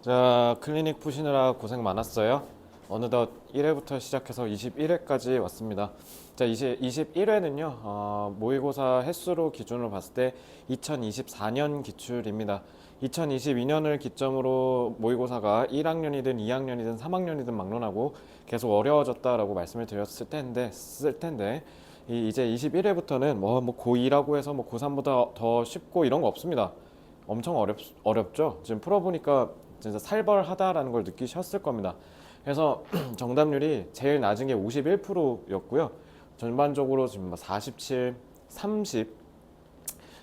자, 클리닉 푸시느라 고생 많았어요. 어느덧 1회부터 시작해서 21회까지 왔습니다. 자, 21회는요, 모의고사 횟수로 기준으로 봤을 때 2024년 기출입니다. 2022년을 기점으로 모의고사가 1학년이든 2학년이든 3학년이든 막론하고 계속 어려워졌다라고 말씀을 드렸을 텐데, 이제 21회부터는 고2라고 해서 고3보다 더 쉽고 이런 거 없습니다. 엄청 어렵죠? 지금 풀어보니까 진짜 살벌하다라는 걸 느끼셨을 겁니다. 그래서 정답률이 제일 낮은 게 51%였고요. 전반적으로 지금 47, 30,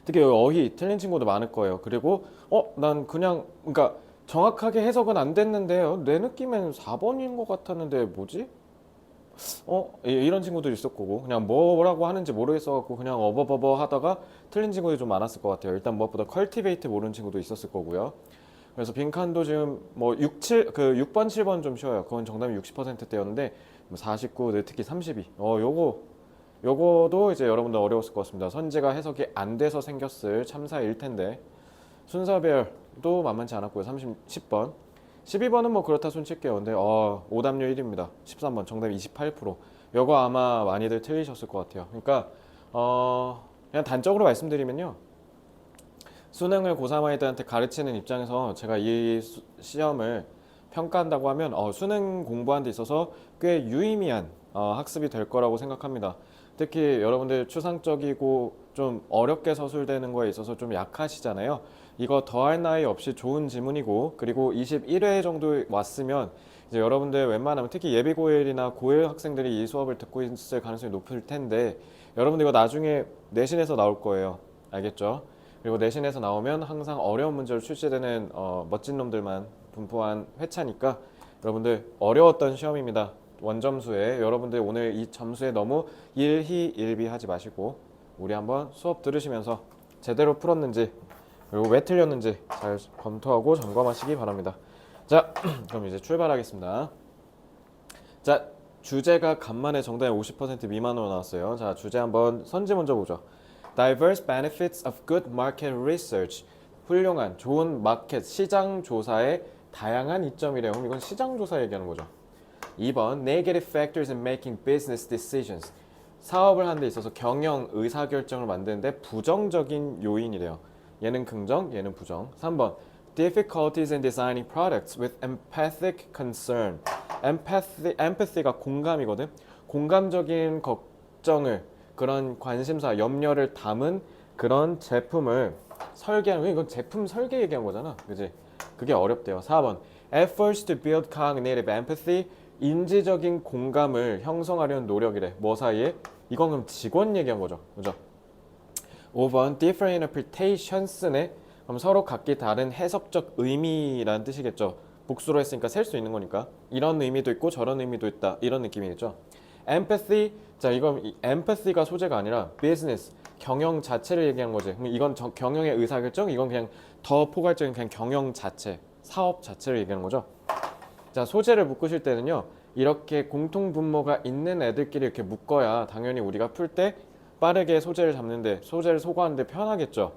특히 여기 어휘 틀린 친구도 많을 거예요. 그리고 난 그냥 그러니까 정확하게 해석은 안 됐는데요. 내 느낌엔 4번인 것 같았는데 뭐지? 이런 친구들이 있을 거고 그냥 뭐라고 하는지 모르겠어갖고 그냥 어버버버 하다가 틀린 친구들이 좀 많았을 것 같아요. 일단 무엇보다 컬티베이트 모르는 친구도 있었을 거고요. 그래서 빈칸도 지금 뭐 6, 7, 그 6번, 7번 좀 쉬워요. 그건 정답이 60%대였는데 49, 특히 32. 요거도 이제 여러분들 어려웠을 것 같습니다. 선지가 해석이 안 돼서 생겼을 참사일 텐데 순서별도 만만치 않았고요. 10번. 12번은 뭐 그렇다 손 칠게요. 근데 오답률 1입니다. 13번 정답 28%. 요거 아마 많이들 틀리셨을 것 같아요. 그러니까 그냥 단적으로 말씀드리면요. 수능을 고3 아이들한테 가르치는 입장에서 제가 이 시험을 평가한다고 하면 수능 공부하는 데 있어서 꽤 유의미한 학습이 될 거라고 생각합니다. 특히 여러분들 추상적이고 좀 어렵게 서술되는 거에 있어서 좀 약하시잖아요. 이거 더할 나위 없이 좋은 지문이고, 그리고 21회 정도 왔으면 이제 여러분들 웬만하면 특히 예비 고1이나 고1 학생들이 이 수업을 듣고 있을 가능성이 높을 텐데, 여러분들 이거 나중에 내신에서 나올 거예요. 알겠죠? 그리고 내신에서 나오면 항상 어려운 문제로 출제되는 멋진 놈들만 분포한 회차니까 여러분들 어려웠던 시험입니다. 원점수에 여러분들 오늘 이 점수에 너무 일희일비하지 마시고 우리 한번 수업 들으시면서 제대로 풀었는지 그리고 왜 틀렸는지 잘 검토하고 점검하시기 바랍니다. 자, 그럼 이제 출발하겠습니다. 자, 주제가 간만에 정답이 50% 미만으로 나왔어요. 자, 주제 한번 선지 먼저 보죠. Diverse benefits of good market research. 훌륭한 좋은 마켓 시장 조사의 다양한 이점이래요. 그럼 이건 시장 조사 얘기하는 거죠. 2번 Negative factors in making business decisions. 사업을 하는 데 있어서 경영 의사결정을 만드는데 부정적인 요인이래요. 얘는 긍정, 얘는 부정. 3번 Difficulties in designing products with empathic concern. empathy가 공감이거든. 공감적인 걱정을 그런 관심사, 염려를 담은 그런 제품을 설계하는, 이건 제품 설계 얘기한 거잖아. 그지? 그게 어렵대요. 4번 Efforts to build cognitive empathy. 인지적인 공감을 형성하려는 노력이래. 뭐 사이에? 이건 그럼 직원 얘기한 거죠. 그죠? 5번 Different interpretations네. 그럼 서로 각기 다른 해석적 의미라는 뜻이겠죠. 복수로 했으니까 셀 수 있는 거니까. 이런 의미도 있고 저런 의미도 있다. 이런 느낌이겠죠. Empathy. 자, 이건 empathy가 소재가 아니라 business, 경영 자체를 얘기한 거지. 그럼 이건 경영의 의사결정, 이건 그냥 더 포괄적인 그냥 경영 자체, 사업 자체를 얘기하는 거죠. 자, 소재를 묶으실 때는요, 이렇게 공통 분모가 있는 애들끼리 이렇게 묶어야 당연히 우리가 풀 때 빠르게 소재를 잡는데, 소재를 소거하는데 편하겠죠.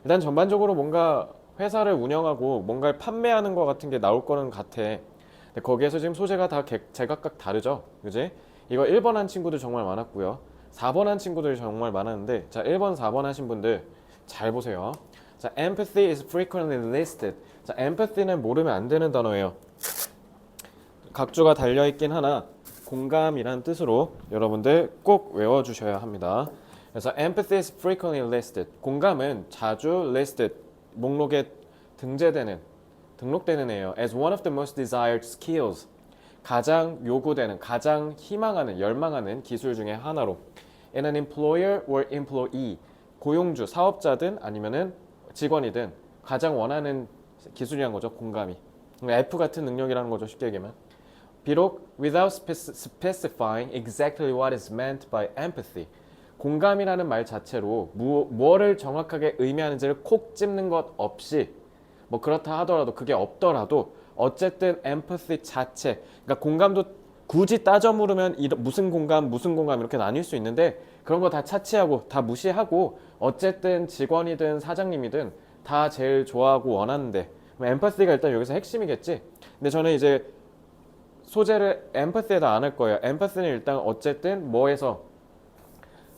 일단 전반적으로 뭔가 회사를 운영하고 뭔가를 판매하는 것 같은 게 나올 거는 같아. 근데 거기에서 지금 소재가 다 제각각 다르죠. 그지? 이거 1번 한 친구들 정말 많았고요. 4번 한 친구들이 정말 많았는데, 자, 1번, 4번 하신 분들 잘 보세요. 자, empathy is frequently listed. 자, empathy는 모르면 안 되는 단어예요. 각주가 달려있긴 하나 공감이라는 뜻으로 여러분들 꼭 외워주셔야 합니다. 그래서 empathy is frequently listed. 공감은 자주 listed, 목록에 등록되는 애예요. As one of the most desired skills. 가장 요구되는, 가장 희망하는, 열망하는 기술 중에 하나로. In an employer or employee. 고용주, 사업자든 아니면은 직원이든 가장 원하는 기술이란 거죠. 공감이. F 같은 능력이라는 거죠. 쉽게 얘기하면. 비록 without specifying exactly what is meant by empathy. 공감이라는 말 자체로 무엇을 정확하게 의미하는지를 콕 집는 것 없이 뭐 그렇다 하더라도 그게 없더라도 어쨌든 empathy 자체, 그러니까 공감도 굳이 따져 물으면 무슨 공감 이렇게 나뉠 수 있는데 그런 거 다 차치하고 다 무시하고 어쨌든 직원이든 사장님이든 다 제일 좋아하고 원하는데 그럼 empathy가 일단 여기서 핵심이겠지. 근데 저는 이제 소재를 empathy에다 안 할 거예요. empathy는 일단 어쨌든 뭐에서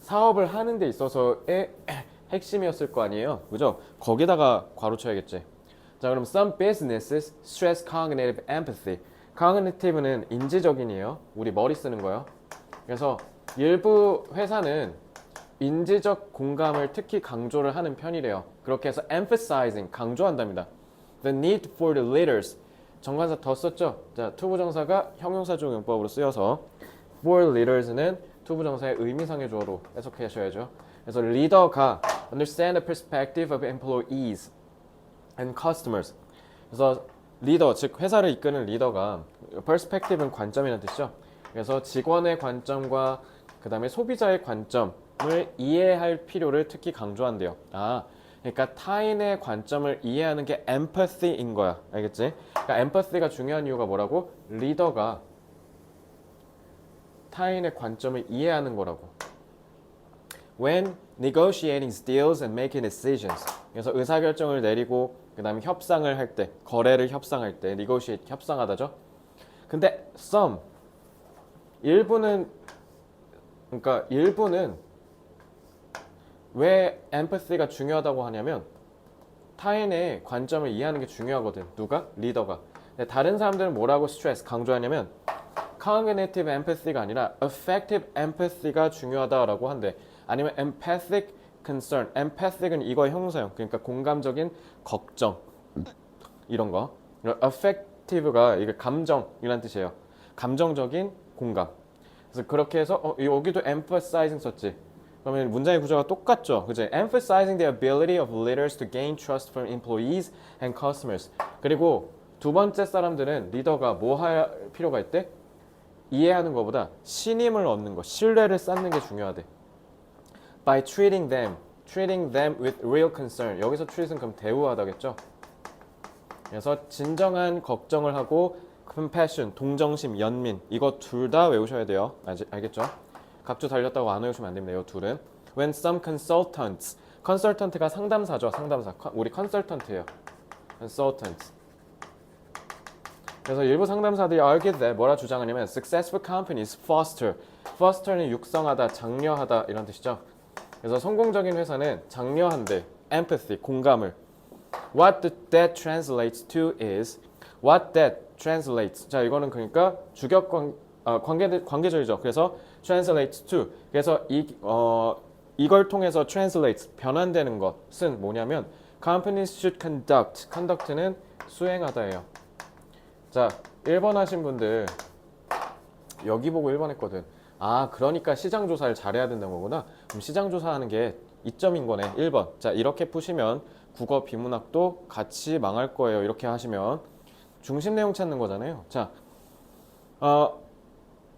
사업을 하는 데 있어서의 핵심이었을 거 아니에요. 그죠? 거기다가 괄호 쳐야겠지. 자, 그럼 some businesses stress cognitive empathy. cognitive는 인지적인이에요. 우리 머리 쓰는 거요. 그래서 일부 회사는 인지적 공감을 특히 강조를 하는 편이래요. 그렇게 해서 emphasizing, 강조한답니다. The need for the leaders. 정관사 더 썼죠? 자, 투부정사가 형용사적 용법으로 쓰여서 for leaders는 투부정사의 의미상의 주어로 해석하셔야죠. 그래서 리더가 understand the perspective of employees and customers. 그래서 리더, 즉 회사를 이끄는 리더가 perspective는 관점이라는 뜻이죠. 그래서 직원의 관점과 그 다음에 소비자의 관점을 이해할 필요를 특히 강조한대요. 그러니까 타인의 관점을 이해하는 게 empathy인 거야. 알겠지? 그러니까 empathy가 중요한 이유가 뭐라고? 리더가 타인의 관점을 이해하는 거라고. When negotiating deals and making decisions. 그래서 의사결정을 내리고 그 다음에 협상을 할 때, 거래를 협상할 때, negotiate, 협상하다죠. 근데 some, 일부는 왜 empathy가 중요하다고 하냐면 타인의 관점을 이해하는 게 중요하거든. 누가? 리더가. 근데 다른 사람들은 뭐라고 스트레스, 강조하냐면 cognitive empathy가 아니라 affective empathy가 중요하다라고 한대. 아니면 empathic concern. empathic은 이거의 형용사형. 그러니까 공감적인 걱정 이런 거. affective가 이게 감정이란 뜻이에요. 감정적인 공감. 그래서 그렇게 해서 여기도 emphasizing 썼지. 그러면 문장의 구조가 똑같죠. 그죠? Emphasizing the ability of leaders to gain trust from employees and customers. 그리고 두 번째 사람들은 리더가 뭐 할 필요가 있대? 이해하는 것보다 신임을 얻는 것, 신뢰를 쌓는 게 중요하대. By treating them with real concern. 여기서 treat은 그럼 대우하다겠죠. 그래서 진정한 걱정을 하고 compassion, 동정심, 연민 이거 둘 다 외우셔야 돼요. 알겠죠? 각주 달렸다고 안 외우시면 안 됩니다. 이 둘은. When some consultants, consultant가 상담사죠. 상담사. 우리 consultant예요. consultants. 그래서 일부 상담사들이 argue that 뭐라 주장하냐면 successful companies foster. foster는 육성하다, 장려하다 이런 뜻이죠. 그래서 성공적인 회사는 장려한대. empathy, 공감을. What that translates to is what that translates. 자, 이거는 그러니까 주격 관계절이죠. 그래서 translates to. 그래서 이걸 통해서 translates 변환되는 것은 뭐냐면 companies should conduct는 수행하다예요. 자, 1번 하신 분들 여기 보고 1번 했거든. 그러니까 시장 조사를 잘해야 된다는 거구나. 그럼 시장 조사하는 게 이점인 거네. 1번. 자, 이렇게 푸시면 국어 비문학도 같이 망할 거예요. 이렇게 하시면 중심 내용 찾는 거잖아요. 자,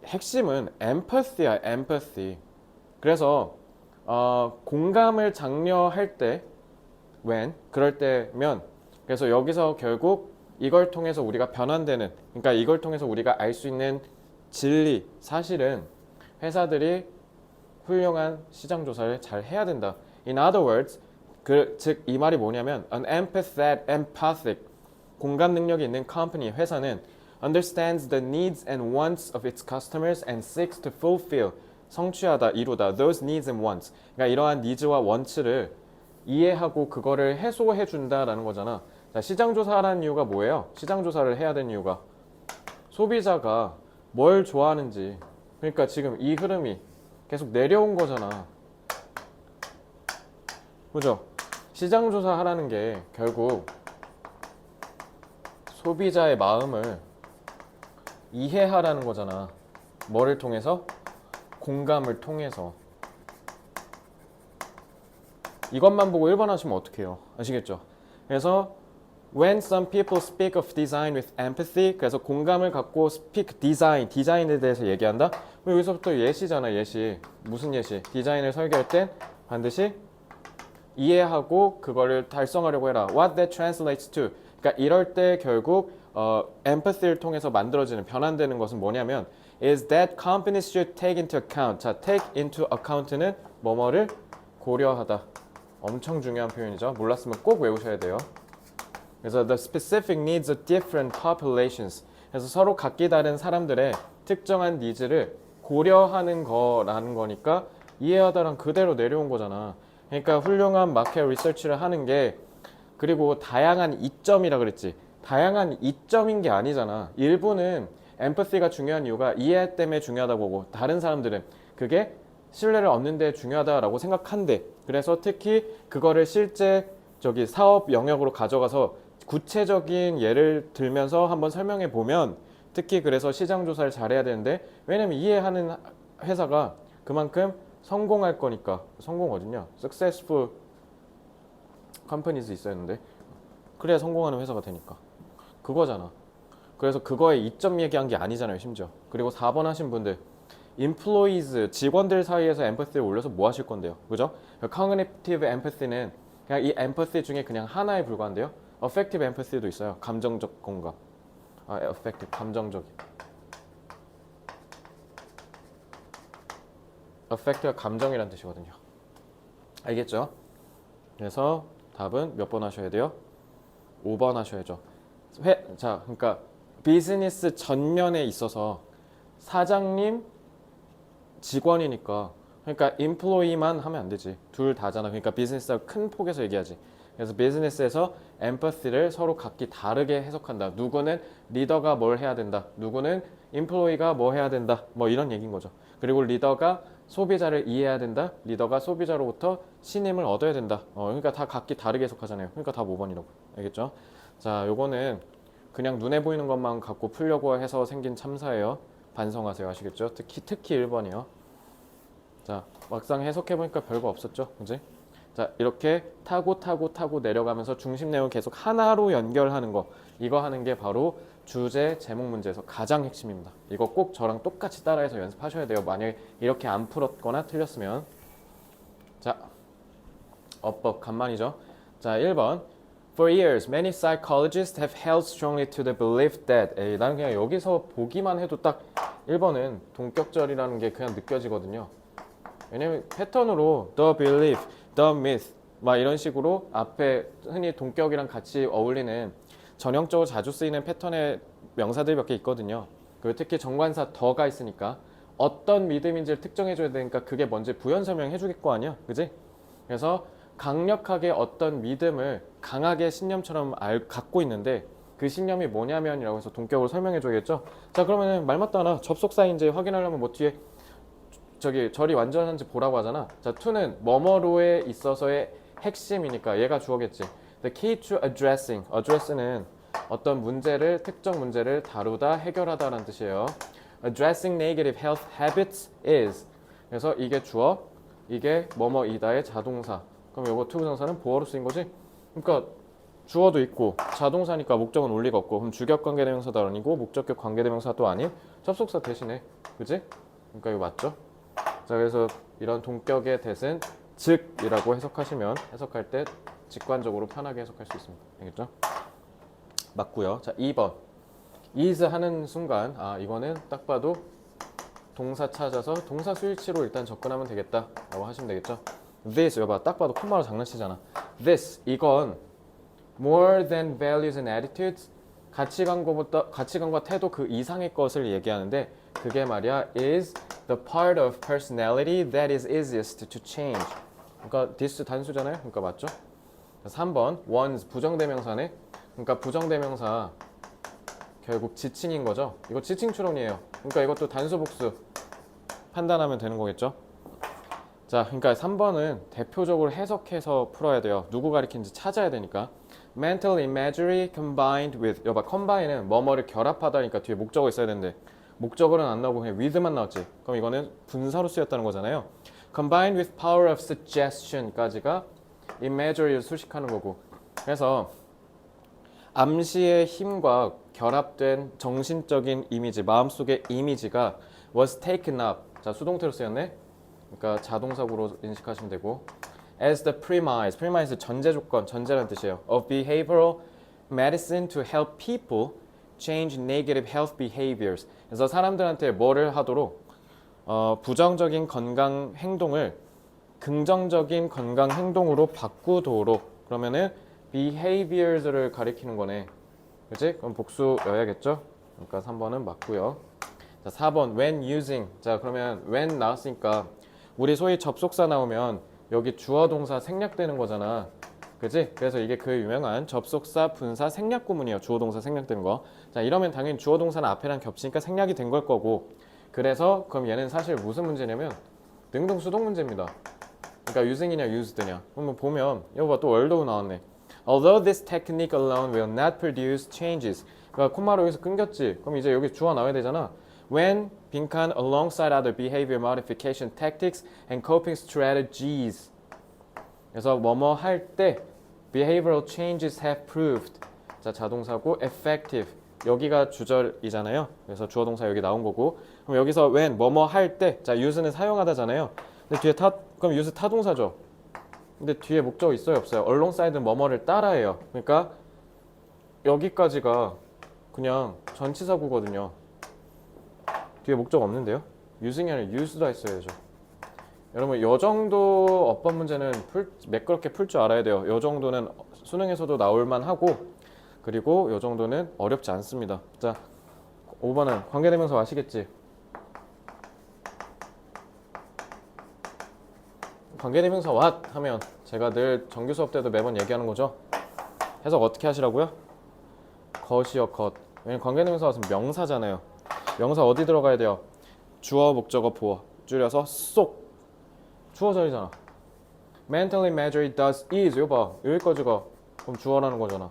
핵심은 empathy야, empathy. 그래서 공감을 장려할 때, when 그럴 때면, 그래서 여기서 결국 이걸 통해서 우리가 변환되는, 그러니까 이걸 통해서 우리가 알 수 있는 진리, 사실은 회사들이 훌륭한 시장 조사를 잘 해야 된다. In other words, 즉 이 말이 뭐냐면 an empathic, 공감 능력이 있는 company, 회사는 understands the needs and wants of its customers and seeks to fulfill, 성취하다, 이루다, those needs and wants. 그러니까 이러한 니즈와 원츠를 이해하고 그거를 해소해 준다라는 거잖아. 자, 시장 조사하라는 이유가 뭐예요? 시장 조사를 해야 되는 이유가 소비자가 뭘 좋아하는지. 그러니까 지금 이 흐름이 계속 내려온 거잖아. 그죠? 시장 조사하라는 게 결국 소비자의 마음을 이해하라는 거잖아. 뭐를 통해서? 공감을 통해서. 이것만 보고 1번 하시면 어떡해요? 아시겠죠? 그래서 when some people speak of design with empathy, 그래서 공감을 갖고 speak design, 디자인에 대해서 얘기한다? 여기서부터 예시잖아, 예시. 무슨 예시? 디자인을 설계할 땐 반드시 이해하고 그거를 달성하려고 해라. What that translates to. 그러니까 이럴 때 결국 empathy를 통해서 만들어지는, 변환되는 것은 뭐냐면 is that companies should take into account. 자, take into account는 뭐뭐를 고려하다. 엄청 중요한 표현이죠. 몰랐으면 꼭 외우셔야 돼요. 그래서 the specific needs of different populations. 그래서 서로 각기 다른 사람들의 특정한 니즈를 고려하는 거라는 거니까 이해하다랑 그대로 내려온 거잖아. 그러니까 훌륭한 마켓 리서치를 하는 게 그리고 다양한 이점이라 그랬지. 다양한 이점인 게 아니잖아. 일부는 엠퍼시가 중요한 이유가 이해 때문에 중요하다고 보고 다른 사람들은 그게 신뢰를 얻는 데 중요하다라고 생각한대. 그래서 특히 그거를 실제 사업 영역으로 가져가서 구체적인 예를 들면서 한번 설명해 보면 특히 그래서 시장 조사를 잘해야 되는데 왜냐면 이해하는 회사가 그만큼 성공할 거니까. 성공 어딨냐? Successful companies 있었는데 그래야 성공하는 회사가 되니까 그거잖아. 그래서 그거에 이점 얘기한 게 아니잖아요 심지어. 그리고 4번 하신 분들 employees 직원들 사이에서 엠퍼시를 올려서 뭐 하실 건데요, 그죠? cognitive empathy는 그냥 이 empathy 중에 그냥 하나에 불과한데요. affective empathy도 있어요. 감정적 공감. affective 감정적인. affect가 감정이란 뜻이거든요. 알겠죠? 그래서 답은 몇 번 하셔야 돼요? 5번 하셔야죠. 자, 그러니까 비즈니스 전면에 있어서 사장님, 직원이니까 그러니까 임플로이만 하면 안 되지. 둘 다잖아. 그러니까 비즈니스가 큰 폭에서 얘기하지. 그래서 비즈니스에서 엠퍼시를 서로 각기 다르게 해석한다. 누구는 리더가 뭘 해야 된다. 누구는 임플로이가 뭐 해야 된다. 뭐 이런 얘기인 거죠. 그리고 리더가 소비자를 이해해야 된다. 리더가 소비자로부터 신임을 얻어야 된다. 그러니까 다 각기 다르게 해석하잖아요. 그러니까 다 5번이라고. 알겠죠? 자, 요거는 그냥 눈에 보이는 것만 갖고 풀려고 해서 생긴 참사예요. 반성하세요. 아시겠죠? 특히 1번이요. 자, 막상 해석해보니까 별거 없었죠? 그지? 자, 이렇게 타고 내려가면서 중심 내용 계속 하나로 연결하는 거. 이거 하는 게 바로 주제 제목 문제에서 가장 핵심입니다. 이거 꼭 저랑 똑같이 따라해서 연습하셔야 돼요. 만약에 이렇게 안 풀었거나 틀렸으면. 자, 어법 간만이죠. 자, 1번. For years, many psychologists have held strongly to the belief that 나는 그냥 여기서 보기만 해도 딱 1번은 동격절이라는 게 그냥 느껴지거든요. 왜냐면 패턴으로 the belief, the myth 막 이런 식으로 앞에 흔히 동격이랑 같이 어울리는 전형적으로 자주 쓰이는 패턴의 명사들이 몇 개 있거든요. 그리고 특히 정관사 더가 있으니까 어떤 믿음인지를 특정해줘야 되니까 그게 뭔지 부연 설명해 주길 거 아니야. 그지? 그래서 강력하게 어떤 믿음을 강하게 신념처럼 갖고 있는데 그 신념이 뭐냐면이라고 해서 동격으로 설명해 줘야겠죠. 자, 그러면 말 맞다 하나 접속사인지 확인하려면 뭐 뒤에 절이 완전한지 보라고 하잖아. 자, to는 뭐뭐로에 있어서의 핵심이니까 얘가 주어겠지. The key to address는 어떤 문제를 특정 문제를 다루다 해결하다라는 뜻이에요. Addressing negative health habits is 그래서 이게 주어, 이게 뭐뭐이다의 자동사. 그럼 요거 투부정사는 보어로 쓰인 거지? 그러니까 주어도 있고 자동사니까 목적은 올 리가 없고 그럼 주격관계대명사도 아니고 목적격 관계대명사도 아닌 접속사 대신에 그지? 그러니까 이거 맞죠? 자, 그래서 이런 동격의 대신 즉이라고 해석할 때 직관적으로 편하게 해석할 수 있습니다. 알겠죠? 맞고요. 자, 2번. is 하는 순간 이거는 딱 봐도 동사 찾아서 동사 스위치로 일단 접근하면 되겠다 라고 하시면 되겠죠. This, 여봐, 딱 봐도 콤마로 장난치잖아. This, 이건 more than values and attitudes 가치관과 태도 그 이상의 것을 얘기하는데 그게 말이야 is the part of personality that is easiest to change. 그러니까 this 단수잖아요. 그러니까 맞죠? 3번 one's 부정대명사네. 그러니까 부정대명사 결국 지칭인 거죠. 이거 지칭 추론이에요. 그러니까 이것도 단수 복수 판단하면 되는 거겠죠. 자, 그러니까 3번은 대표적으로 해석해서 풀어야 돼요. 누구 가리키는지 찾아야 되니까. Mental imagery combined with 여봐, combine은 뭐뭐를 결합하다니까 뒤에 목적어 있어야 되는데 목적어는 안 나오고 그냥 with만 나왔지. 그럼 이거는 분사로 쓰였다는 거잖아요. Combined with power of suggestion까지가 imagery를 수식하는 거고. 그래서 암시의 힘과 결합된 정신적인 이미지, 마음속의 이미지가 was taken up. 자, 수동태로 쓰였네. 그러니까 자동사구로 인식하시면 되고 as the premise 전제 조건, 전제라는 뜻이에요. of behavioral medicine to help people change negative health behaviors. 그래서 사람들한테 뭐를 하도록 부정적인 건강 행동을 긍정적인 건강 행동으로 바꾸도록 그러면은 behaviors를 가리키는 거네. 그치? 그럼 복수여야겠죠? 그러니까 3번은 맞고요. 자, 4번 when using. 자, 그러면 when 나왔으니까 우리 소위 접속사 나오면 여기 주어 동사 생략되는 거잖아. 그지? 그래서 이게 그 유명한 접속사 분사 생략 구문이에요. 주어 동사 생략되는 거. 자, 이러면 당연히 주어 동사는 앞에랑 겹치니까 생략이 된 걸 거고. 그래서 그럼 얘는 사실 무슨 문제냐면 능동 수동 문제입니다. 그러니까 using이냐 used냐. 그러면 보면 이거 봐, 또 although 나왔네. Although this technique alone will not produce changes. 그러니까 콤마로 여기서 끊겼지. 그럼 이제 여기 주어 나와야 되잖아. When 빈칸 alongside other behavior modification tactics and coping strategies. 그래서 뭐뭐 할 때 behavioral changes have proved. 자, 자동사고 effective. 여기가 주절이잖아요. 그래서 주어 동사 여기 나온 거고. 그럼 여기서 when 뭐뭐 할 때, 자, use는 사용하다잖아요. 근데 뒤에 그럼 use 타동사죠. 근데 뒤에 목적 있어요, 없어요? alongside는 뭐뭐를 따라해요. 그러니까 여기까지가 그냥 전치사구거든요. 뒤에 목적 없는데요? using이 아니라 use다 했어야죠. 여러분, 요 정도 어법 문제는 매끄럽게 풀 줄 알아야 돼요. 요 정도는 수능에서도 나올 만하고, 그리고 요 정도는 어렵지 않습니다. 자, 5번은 관계대명사 아시겠지? 관계대명사 what 하면 제가 늘 정규 수업 때도 매번 얘기하는 거죠. 해석 어떻게 하시라고요? 겉이요, 겉. 왜냐면 관계대명사 what은 명사잖아요. 명사 어디 들어가야 돼요? 주어, 목적어, 보어. 줄여서 쏙. 주어절이잖아. Mental imagery does is. 이거 봐. 여기까지가 그럼 주어라는 거잖아.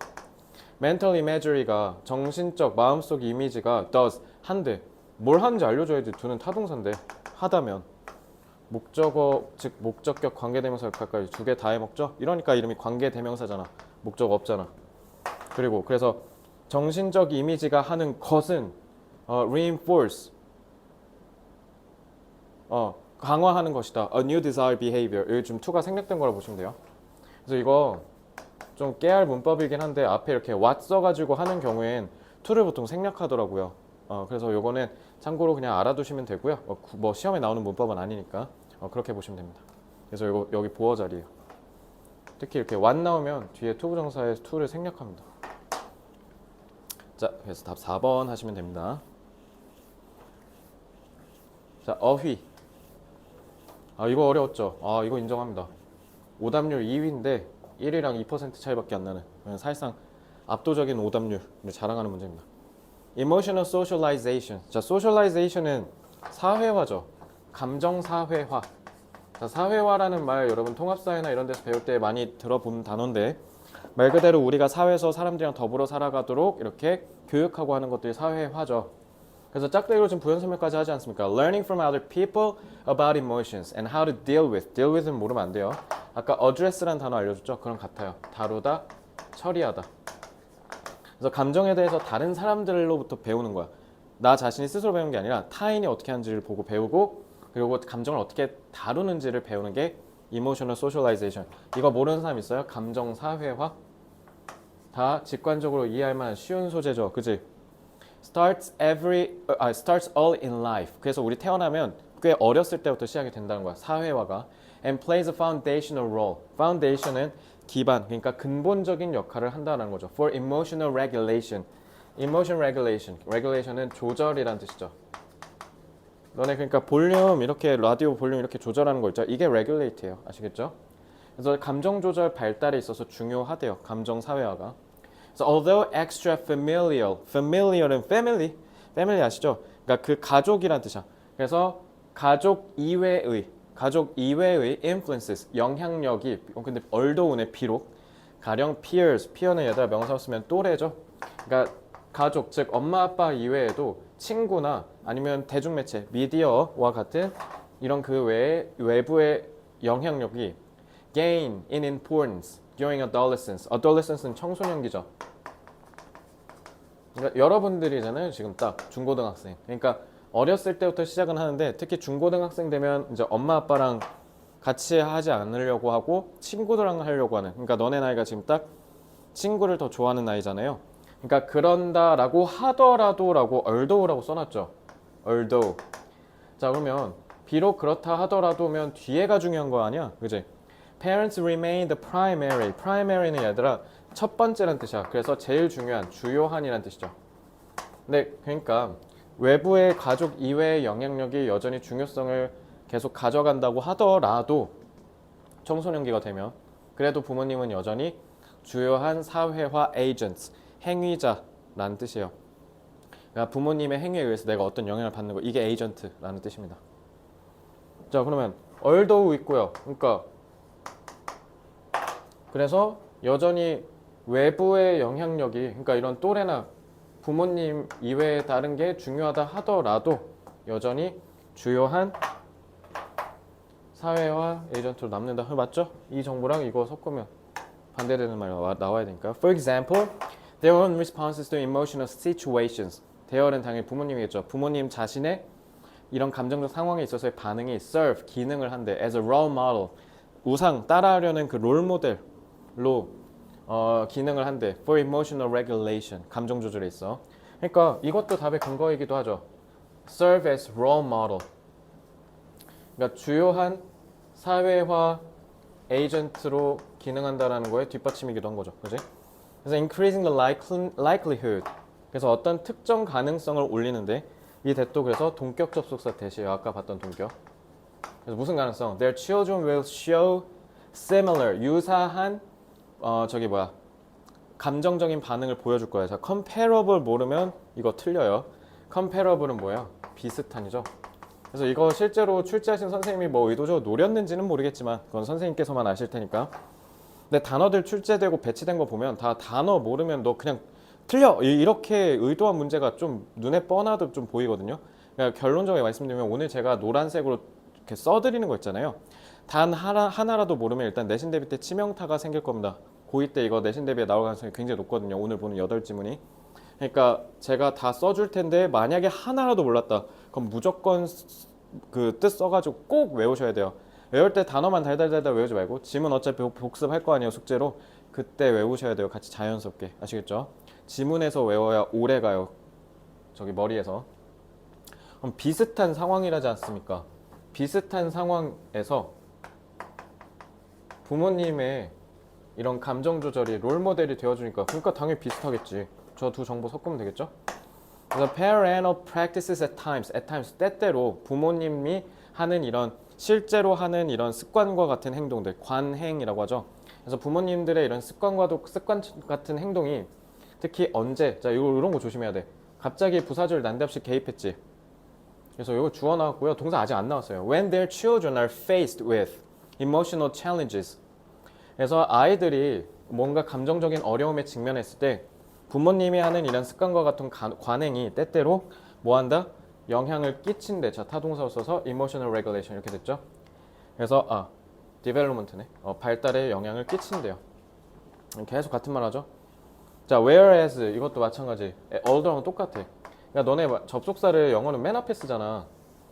Mental imagery가 정신적 마음속 이미지가 does 한대. 뭘 하는지 알려줘야지. do는 타동사인데 하다면 목적어 즉 목적격 관계대명사 역할까지 두 개 다 해먹죠. 이러니까 이름이 관계대명사잖아. 목적어 없잖아. 그리고 그래서 정신적 이미지가 하는 것은 reinforce 강화하는 것이다. A new desire behavior. 여기 좀 to가 생략된 거라 보시면 돼요. 그래서 이거 좀 깨알 문법이긴 한데 앞에 이렇게 what 써가지고 하는 경우엔 to를 보통 생략하더라고요. 그래서 요거는 참고로 그냥 알아두시면 되고요. 뭐 시험에 나오는 문법은 아니니까 그렇게 보시면 됩니다. 그래서 이거 여기 보어 자리예요. 특히 이렇게 what 나오면 뒤에 to 부정사에 to를 생략합니다. 자, 그래서 답 4번 하시면 됩니다. 자, 어휘. 이거 어려웠죠. 이거 인정합니다. 오답률 2위인데 1위랑 2% 차이밖에 안 나는 사실상 압도적인 오답률을 자랑하는 문제입니다. Emotional socialization. 자, socialization은 사회화죠. 감정 사회화. 자, 사회화라는 말 여러분 통합사회나 이런 데서 배울 때 많이 들어본 단어인데 말 그대로 우리가 사회에서 사람들이랑 더불어 살아가도록 이렇게 교육하고 하는 것들이 사회화죠. 그래서 짝대기로 지금 부연 설명까지 하지 않습니까? Learning from other people about emotions and how to deal with. deal with는 모르면 안 돼요. 아까 address라는 단어 알려줬죠? 그럼 같아요. 다루다, 처리하다. 그래서 감정에 대해서 다른 사람들로부터 배우는 거야. 나 자신이 스스로 배우는 게 아니라 타인이 어떻게 하는지를 보고 배우고 그리고 감정을 어떻게 다루는지를 배우는 게 emotional socialization. 이거 모르는 사람 있어요? 감정 사회화? 다 직관적으로 이해할 만한 쉬운 소재죠. 그지? starts all in life. 그래서 우리 태어나면 꽤 어렸을 때부터 시작이 된다는 거야. 사회화가. And plays a foundational role. foundation은 기반, 그러니까 근본적인 역할을 한다는 거죠. For emotional regulation. emotion regulation. regulation은 조절이란 뜻이죠. 너네 그러니까 볼륨 이렇게 라디오 볼륨 이렇게 조절하는 거 있죠. 이게 regulate예요. 아시겠죠? 그래서 감정 조절 발달에 있어서 중요하대요. 감정 사회화가. So although extra familiar은 family 아시죠? 그러니까 그 가족이란 뜻이야. 그래서 가족 이외의 influences, 영향력이 근데 although는 비록 가령 peer는 얘들아 명사로 쓰면 또래죠. 그러니까 가족 즉 엄마 아빠 이외에도 친구나 아니면 대중매체 미디어와 같은 이런 그 외부의 영향력이 gain in importance during adolescence. adolescence는 청소년기죠. 그러니까 여러분들이잖아요. 지금 딱 중고등학생. 그러니까 어렸을 때부터 시작은 하는데 특히 중고등학생 되면 이제 엄마 아빠랑 같이 하지 않으려고 하고 친구들랑 하려고 하는. 그러니까 너네 나이가 지금 딱 친구를 더 좋아하는 나이잖아요. 그러니까 그런다라고 하더라도라고 although라고 써놨죠. although. 자, 그러면 비록 그렇다 하더라도면 뒤에가 중요한 거 아니야? 그지? Parents remain the primary는 얘들아 첫 번째란 뜻이야. 그래서 제일 중요한, 주요한이란 뜻이죠. 네, 그러니까 외부의 가족 이외의 영향력이 여전히 중요성을 계속 가져간다고 하더라도 청소년기가 되면 그래도 부모님은 여전히 주요한 사회화 에이전트, 행위자라는 뜻이에요. 그러니까 부모님의 행위에 의해서 내가 어떤 영향을 받는 거, 이게 에이전트라는 뜻입니다. 자, 그러면 although 있고요. 그러니까 그래서 여전히 외부의 영향력이, 그러니까 이런 또래나 부모님 이외에 다른 게 중요하다 하더라도 여전히 주요한 사회화 에이전트로 남는다. 맞죠? 이 정보랑 이거 섞으면 반대되는 말이 나와야 되니까. For example, their own responses to emotional situations. 대열은 당연히 부모님이겠죠. 부모님 자신의 이런 감정적 상황에 있어서의 반응이 serve, 기능을 한대. As a role model, 우상, 따라하려는 그 롤 모델로 기능을 한대. For emotional regulation, 감정 조절에 있어. 그러니까 이것도 답의 근거이기도 하죠. Serve as role model. 그러니까 주요한 사회화 에이전트로 기능한다라는 거에 뒷받침이기도 한 거죠. 그지? 그래서 increasing the likelihood. 그래서 어떤 특정 가능성을 올리는데 이 that도 그래서 동격 접속사 대시예요. 아까 봤던 동격. 그래서 무슨 가능성? Their children will show similar, 유사한 감정적인 반응을 보여줄 거예요. 자, comparable 모르면 이거 틀려요. comparable은 뭐예요? 비슷한이죠. 그래서 이거 실제로 출제하신 선생님이 뭐 의도적으로 노렸는지는 모르겠지만 그건 선생님께서만 아실 테니까. 근데 단어들 출제되고 배치된 거 보면 다 단어 모르면 너 그냥 틀려! 이렇게 의도한 문제가 좀 눈에 뻔하도 좀 보이거든요. 그러니까 결론적으로 말씀드리면 오늘 제가 노란색으로 이렇게 써드리는 거 있잖아요. 단 하나라도 모르면 일단 내신 대비 때 치명타가 생길 겁니다. 고2 때 이거 내신 대비에 나올 가능성이 굉장히 높거든요. 오늘 보는 8지문이. 그러니까 제가 다 써줄 텐데 만약에 하나라도 몰랐다. 그럼 무조건 그 뜻 써가지고 꼭 외우셔야 돼요. 외울 때 단어만 달달달달 외우지 말고 지문 어차피 복습할 거 아니에요. 숙제로. 그때 외우셔야 돼요. 같이 자연스럽게. 아시겠죠? 지문에서 외워야 오래 가요. 저기 머리에서. 그럼 비슷한 상황이라지 않습니까? 비슷한 상황에서 부모님의 이런 감정 조절이 롤 모델이 되어주니까 그러니까 당연히 비슷하겠지. 저 두 정보 섞으면 되겠죠? 그래서 parental practices at times 때때로 부모님이 하는 이런 실제로 하는 이런 습관과 같은 행동들, 관행이라고 하죠. 그래서 부모님들의 이런 습관 같은 행동이 특히 언제, 자 이런 거 조심해야 돼. 갑자기 부사절 난데없이 개입했지. 그래서 이거 주어 나왔고요. 동사 아직 안 나왔어요. When their children are faced with emotional challenges. 그래서 아이들이 뭔가 감정적인 어려움에 직면했을 때 부모님이 하는 이런 습관과 같은 관행이 때때로 뭐한다? 영향을 끼친대. 자, 타동사로 써서 emotional regulation 이렇게 됐죠. 그래서 development네. 발달에 영향을 끼친대요. 계속 같은 말 하죠. 자, whereas 이것도 마찬가지. older랑 똑같아. 그러니까 너네 접속사를 영어는 맨 앞에 쓰잖아.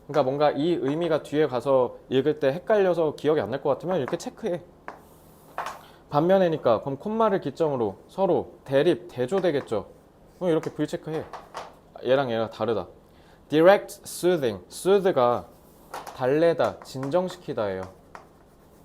그러니까 뭔가 이 의미가 뒤에 가서 읽을 때 헷갈려서 기억이 안 날 것 같으면 이렇게 체크해. 반면에니까 그럼 콤마를 기점으로 서로 대립, 대조되겠죠. 그럼 이렇게 V 체크해. 얘랑 다르다. direct soothing, soothe가 달래다, 진정시키다예요.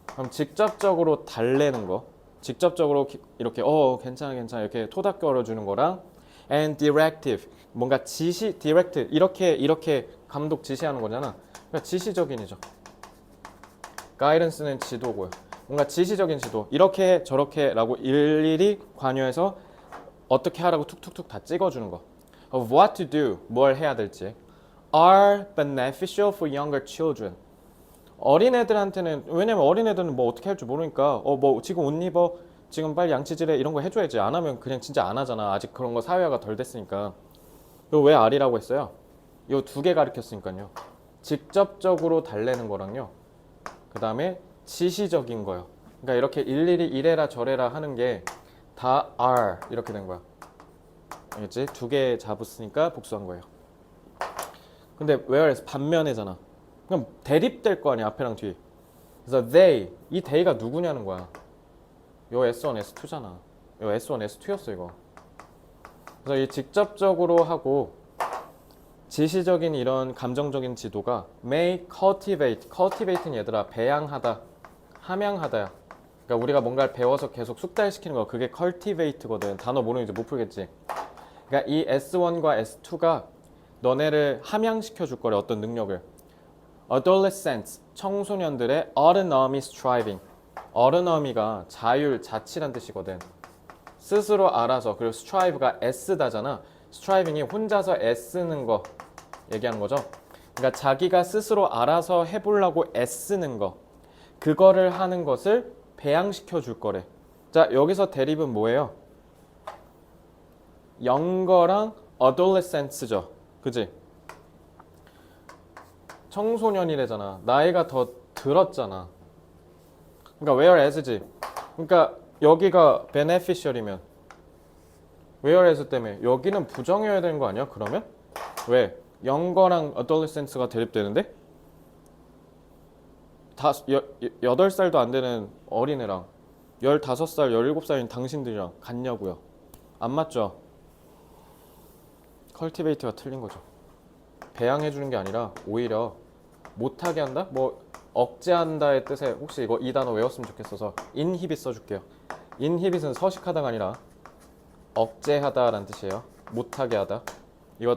그럼 직접적으로 달래는 거, 직접적으로 이렇게 괜찮아 이렇게 토닥거려 주는 거랑 and directive, 뭔가 지시, direct 이렇게 감독 지시하는 거잖아. 그러니까 지시적인이죠. guidance는 지도고요. 뭔가 지시적인 지도, 이렇게 해, 저렇게 라고 일일이 관여해서 어떻게 하라고 툭툭툭 다 찍어주는 거. of what to do, 뭘 해야 될지. are beneficial for younger children. 어린애들한테는, 왜냐면 어린애들은 뭐 어떻게 할 줄 모르니까 뭐 지금 옷 입어, 지금 빨리 양치질해 이런 거 해줘야지. 안 하면 그냥 진짜 안 하잖아. 아직 그런 거 사회화가 덜 됐으니까. 이거 왜 R이라고 했어요? 이거 두 개 가르쳤으니까요. 직접적으로 달래는 거랑요. 그 다음에 지시적인 거요. 그러니까 이렇게 일일이 이래라 저래라 하는 게 다 R 이렇게 된 거야. 알겠지? 두 개 잡았으니까 복수한 거예요. 근데 whereas 반면에잖아. 그럼 대립될 거 아니야, 앞에랑 뒤. 그래서 이 they가 누구냐는 거야. 요 S1, S2잖아. 요 S1, S2였어 이거. 그래서 이 직접적으로 하고 지시적인 이런 감정적인 지도가 may cultivate는 얘들아 배양하다, 함양하다야. 그러니까 우리가 뭔가를 배워서 계속 숙달시키는 거 그게 cultivate거든. 단어 모르면 이제 못 풀겠지. 그러니까 이 S1과 S2가 너네를 함양시켜 줄 거래. 어떤 능력을. Adolescents, 청소년들의 autonomy striving. autonomy가 자율, 자치란 뜻이거든. 스스로 알아서. 그리고 strive가 S다잖아. striving이 혼자서 애쓰는 거 얘기하는 거죠. 그러니까 자기가 스스로 알아서 해보려고 애쓰는 거. 그거를 하는 것을 배양시켜 줄 거래. 자, 여기서 대립은 뭐예요? 영거랑 adolescents죠. 그지? 청소년이래잖아. 나이가 더 들었잖아. 그러니까 whereas지. 그러니까 여기가 beneficial이면 whereas 때문에 여기는 부정이어야 되는 거 아니야? 그러면? 왜? 영거랑 adolescents가 대립되는데? 8살도 안 되는 어린애랑 15살, 17살인 당신들이랑 같냐고요. 안 맞죠? 컬티베이트가 틀린 거죠. 배양해 주는 게 아니라 오히려 못하게 한다? 뭐 억제한다의 뜻에 혹시 이거 이 단어 외웠으면 좋겠어서 inhibit 써줄게요. inhibit은 서식하다가 아니라 억제하다라는 뜻이에요. 못하게 하다.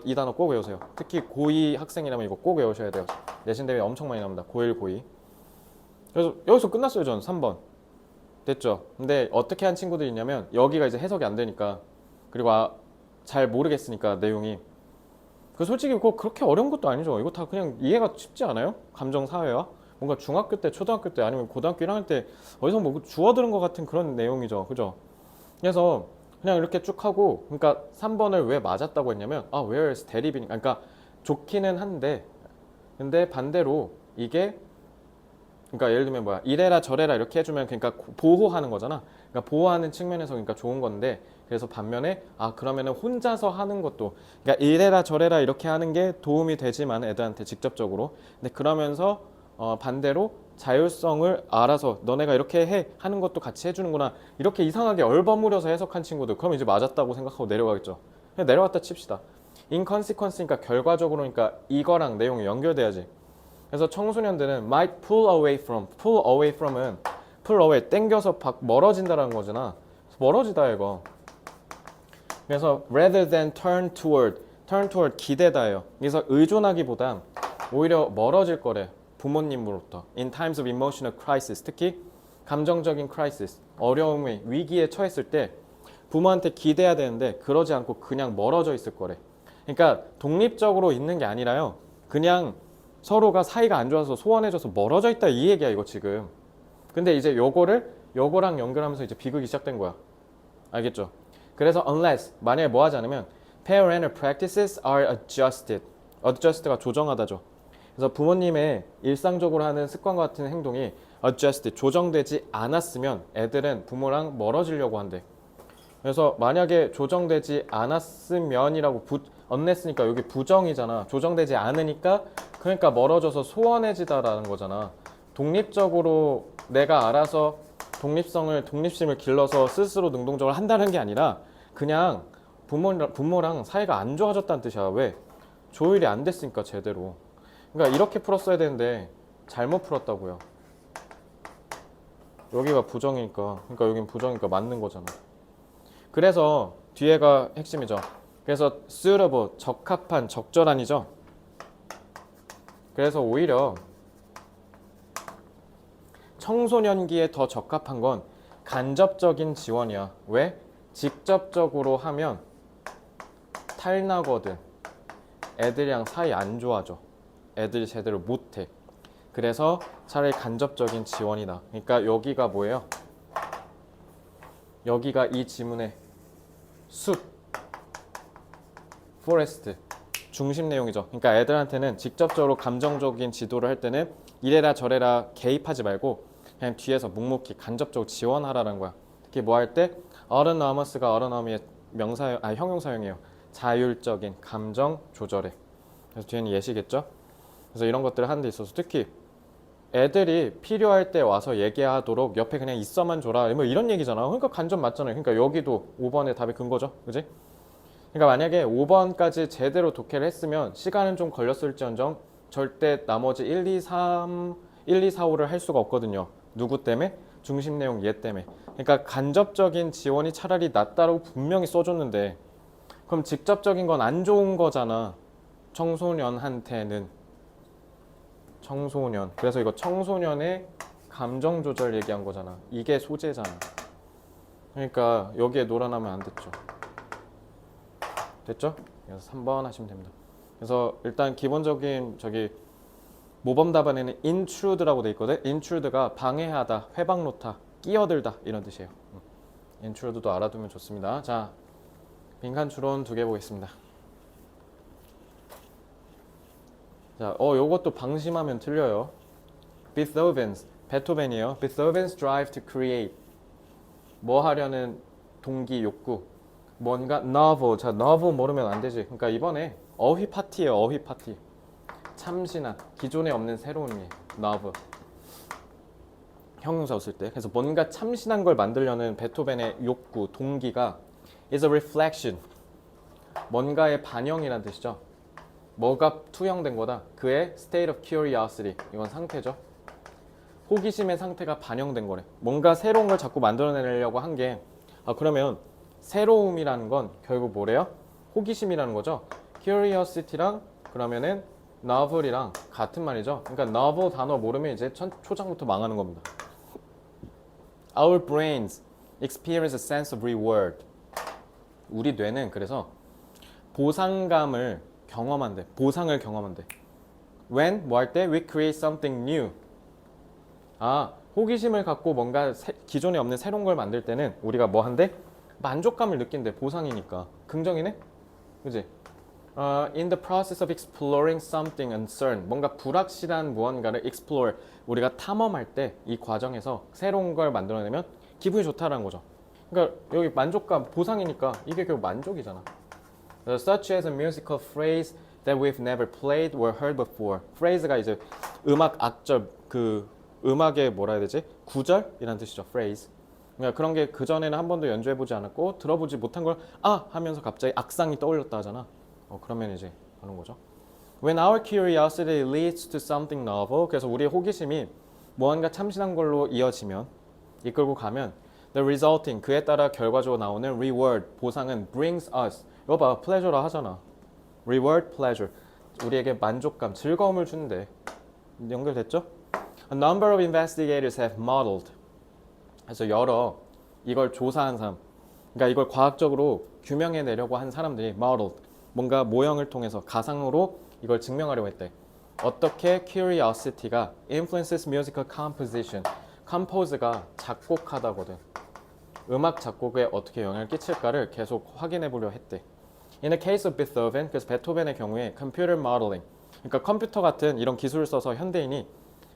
이 단어 꼭 외우세요. 특히 고2 학생이라면 이거 꼭 외우셔야 돼요. 내신 대회 엄청 많이 나옵니다. 고1, 고2. 그래서 여기서 끝났어요. 저는 3번. 됐죠? 근데 어떻게 한 친구들이 있냐면 여기가 이제 해석이 안 되니까 그리고 잘 모르겠으니까 내용이 그 솔직히 그거 그렇게 어려운 것도 아니죠. 이거 다 그냥 이해가 쉽지 않아요? 감정사회와 뭔가 중학교 때, 초등학교 때 아니면 고등학교 1학년 때 어디서 뭐 주워 들은 것 같은 그런 내용이죠. 그죠? 그래서 그냥 이렇게 쭉 하고 그러니까 3번을 왜 맞았다고 했냐면 whereas 대립이니까 그러니까 좋기는 한데 근데 반대로 이게 그러니까 예를 들면 뭐야 이래라 저래라 이렇게 해주면 그러니까 보호하는 거잖아. 그러니까 보호하는 측면에서 그러니까 좋은 건데 그래서 반면에 그러면은 혼자서 하는 것도 그러니까 이래라 저래라 이렇게 하는 게 도움이 되지만 애들한테 직접적으로 근데 그러면서 반대로 자율성을 알아서 너네가 이렇게 해 하는 것도 같이 해주는구나 이렇게 이상하게 얼버무려서 해석한 친구들 그럼 이제 맞았다고 생각하고 내려가겠죠. 그냥 내려갔다 칩시다. inconsequence니까 결과적으로니까 이거랑 내용이 연결돼야지. 그래서 청소년들은 might pull away from, pull away from은 pull away, 땡겨서 멀어진다라는 거잖아. 멀어지다 이거. 그래서 rather than turn toward 기대다예요. 그래서 의존하기보단 오히려 멀어질 거래. 부모님으로부터. In times of emotional crisis, 특히 감정적인 crisis, 어려움에 위기에 처했을 때 부모한테 기대야 되는데 그러지 않고 그냥 멀어져 있을 거래. 그러니까 독립적으로 있는 게 아니라요. 그냥 서로가 사이가 안 좋아서 소원해져서 멀어져 있다 이 얘기야 이거 지금. 근데 이제 요거랑 연결하면서 이제 비극이 시작된 거야. 알겠죠? 그래서 unless 만약에 뭐 하지 않으면 parental practices are adjusted가 조정하다죠. 그래서 부모님의 일상적으로 하는 습관과 같은 행동이 adjusted 조정되지 않았으면 애들은 부모랑 멀어지려고 한대. 그래서 만약에 조정되지 않았으면이라고 unless니까 여기 부정이잖아. 조정되지 않으니까 그러니까 멀어져서 소원해지다라는 거잖아. 독립적으로 내가 알아서 독립심을 길러서 스스로 능동적으로 한다는 게 아니라 그냥 부모랑 사이가 안 좋아졌다는 뜻이야. 왜? 조율이 안 됐으니까 제대로. 그러니까 이렇게 풀었어야 되는데 잘못 풀었다고요. 여기가 부정이니까 그러니까 여긴 부정이니까 맞는 거잖아. 그래서 뒤에가 핵심이죠. 그래서 suitable, 적합한, 적절한이죠. 그래서 오히려 청소년기에 더 적합한 건 간접적인 지원이야. 왜? 직접적으로 하면 탈나거든. 애들이랑 사이 안 좋아져. 애들이 제대로 못해. 그래서 차라리 간접적인 지원이다. 그러니까 여기가 뭐예요? 여기가 이 지문의 숲, 포레스트 중심 내용이죠. 그러니까 애들한테는 직접적으로 감정적인 지도를 할 때는 이래라 저래라 개입하지 말고 그냥 뒤에서 묵묵히 간접적으로 지원하라는 거야. 특히 뭐 할 때 autonomous가 autonomy의 형용사형이에요. 자율적인 감정 조절해. 그래서 뒤에는 예시겠죠. 그래서 이런 것들을 하는 데 있어서 특히 애들이 필요할 때 와서 얘기하도록 옆에 그냥 있어만 줘라 뭐 이런 얘기잖아. 그러니까 간접 맞잖아요. 그러니까 여기도 5번의 답이 근거죠. 그지? 그러니까 만약에 5번까지 제대로 독해를 했으면 시간은 좀 걸렸을지언정 절대 나머지 1, 2, 3, 1, 2, 4, 5를 할 수가 없거든요. 누구 때문에? 중심 내용 얘 때문에. 그러니까 간접적인 지원이 차라리 낫다라고 분명히 써줬는데 그럼 직접적인 건 안 좋은 거잖아. 청소년한테는. 청소년. 그래서 이거 청소년의 감정 조절 얘기한 거잖아. 이게 소재잖아. 그러니까 여기에 놀아나면 안 됐죠. 됐죠? 그래서 3번 하시면 됩니다. 그래서 일단 기본적인 저기 모범 답안에는 intrude라고 돼 있거든. intrude가 방해하다, 회방놓다, 끼어들다 이런 뜻이에요. intrude도 알아두면 좋습니다. 자, 빈칸 추론 2개 보겠습니다. 자, 요것도 방심하면 틀려요. Beethoven's, 베토벤이에요. Beethoven's drive to create. 뭐 하려는 동기, 욕구. 뭔가 novel. 자, novel 모르면 안 되지. 그러니까 이번에 어휘 파티예요. 어휘 파티. 참신한, 기존에 없는 새로운 일. novel. 형용사 쓸 때. 그래서 뭔가 참신한 걸 만들려는 베토벤의 욕구, 동기가 is a reflection. 뭔가의 반영이라는 뜻이죠. 뭐가 투영된 거다. 그의 state of curiosity. 이건 상태죠. 호기심의 상태가 반영된 거래. 뭔가 새로운 걸 자꾸 만들어내려고 한 게 그러면 새로움이라는 건 결국 뭐래요? 호기심이라는 거죠. curiosity랑 그러면은 novel이랑 같은 말이죠. 그러니까 novel 단어 모르면 이제 초장부터 망하는 겁니다. Our brains experience a sense of reward. 우리 뇌는 그래서 보상감을 경험한대. 보상을 경험한대. When? 뭐 할 때? We create something new. 호기심을 갖고 뭔가 기존에 없는 새로운 걸 만들 때는 우리가 뭐 한대? 만족감을 느낀대. 보상이니까. 긍정이네? 그지? In the process of exploring something uncertain. 뭔가 불확실한 무언가를 explore. 우리가 탐험할 때 이 과정에서 새로운 걸 만들어내면 기분이 좋다라는 거죠. 그러니까 여기 만족감, 보상이니까 이게 결국 만족이잖아. Such as a musical phrase that we've never played or heard before. phrase가 이제 음악 악절, 그 음악의 뭐라 해야 되지? 구절이라는 뜻이죠. phrase. 그러니까 그런 게 그전에는 한 번도 연주해보지 않았고 들어보지 못한 걸 하면서 갑자기 악상이 떠올렸다 하잖아. 그러면 이제 하는 거죠. When our curiosity leads to something novel. 그래서 우리의 호기심이 무언가 참신한 걸로 이어지면, 이끌고 가면 the resulting, 그에 따라 결과적으로 나오는 reward, 보상은 brings us. 이거 봐, pleasure라 하잖아. reward, pleasure. 우리에게 만족감, 즐거움을 주는데. 연결됐죠? A number of investigators have modeled. 그래서 이걸 조사한 사람, 그러니까 이걸 과학적으로 규명해내려고 한 사람들이 modeled, 뭔가 모형을 통해서 가상으로 이걸 증명하려고 했대. 어떻게 curiosity가 influences musical composition. compose가 작곡하다거든. 음악 작곡에 어떻게 영향을 끼칠까를 계속 확인해 보려 했대. In the case of Beethoven, 그래서 베토벤의 경우에 computer modeling, 그러니까 컴퓨터 같은 이런 기술을 써서 현대인이,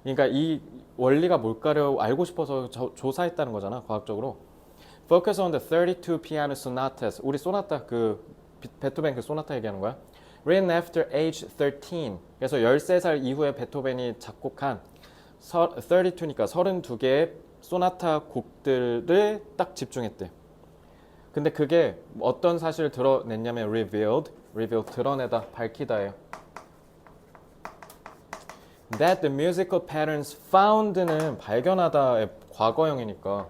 그러니까 이 원리가 뭘까를 알고 싶어서 조사했다는 거잖아, 과학적으로. Focus on the 32 piano sonatas. 우리 소나타, 그 베토벤 그 소나타 얘기하는 거야. Written after age 13. 그래서 13살 이후에 베토벤이 작곡한 32니까 32개의 소나타 곡들을 딱 집중했대. 근데 그게 어떤 사실을 드러냈냐면 revealed, 드러내다, 밝히다예요. That the musical patterns found는 발견하다의 과거형이니까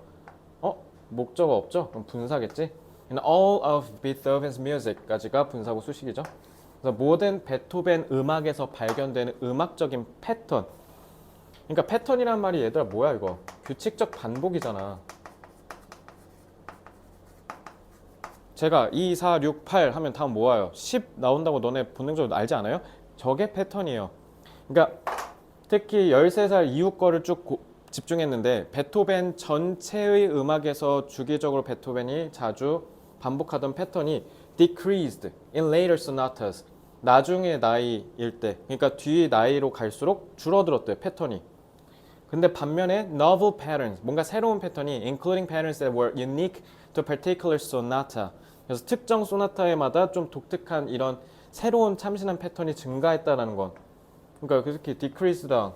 목적어 없죠? 그럼 분사겠지? In all of Beethoven's music까지가 분사고 수식이죠. 그래서 모든 베토벤 음악에서 발견되는 음악적인 패턴. 그러니까 패턴이란 말이 얘들아 뭐야 이거? 규칙적 반복이잖아. 제가 2, 4, 6, 8 하면 다음 뭐 와요? 10 나온다고 너네 본능적으로 알지 않아요? 저게 패턴이에요. 그러니까 특히 13살 이후 거를 쭉 집중했는데 베토벤 전체의 음악에서 주기적으로 베토벤이 자주 반복하던 패턴이 decreased in later sonatas. 나중에 나이일 때, 그러니까 뒤 나이로 갈수록 줄어들었대요, 패턴이. 근데 반면에 novel patterns, 뭔가 새로운 패턴이 including patterns that were unique to particular sonata. 그래서 특정 소나타에마다 좀 독특한 이런 새로운 참신한 패턴이 증가했다라는 건, 그러니까 그렇게 decreased랑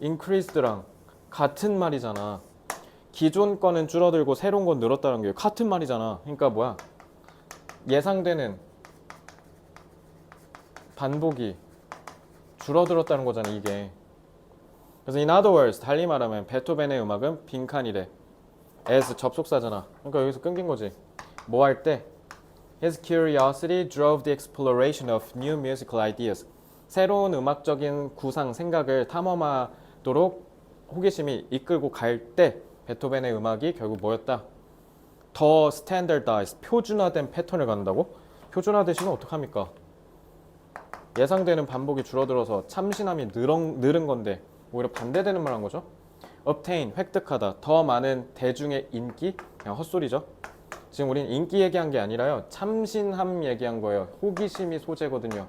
increased랑 같은 말이잖아. 기존 거는 줄어들고 새로운 건 늘었다는 게 같은 말이잖아. 그러니까 뭐야? 예상되는 반복이 줄어들었다는 거잖아, 이게. 그래서 in other words, 달리 말하면 베토벤의 음악은 빈칸이래. as 접속사잖아. 그러니까 여기서 끊긴 거지. 뭐 할 때? His curiosity drove the exploration of new musical ideas. 새로운 음악적인 구상, 생각을 탐험하도록 호기심이 이끌고 갈 때 베토벤의 음악이 결국 뭐였다? 더 standardized, 표준화된 패턴을 갖는다고? 표준화되시면 어떡합니까? 예상되는 반복이 줄어들어서 참신함이 늘은 건데 오히려 반대되는 말 한 거죠. obtain, 획득하다, 더 많은 대중의 인기? 그냥 헛소리죠. 지금 우린 인기 얘기한 게 아니라요. 참신함 얘기한 거예요. 호기심이 소재거든요.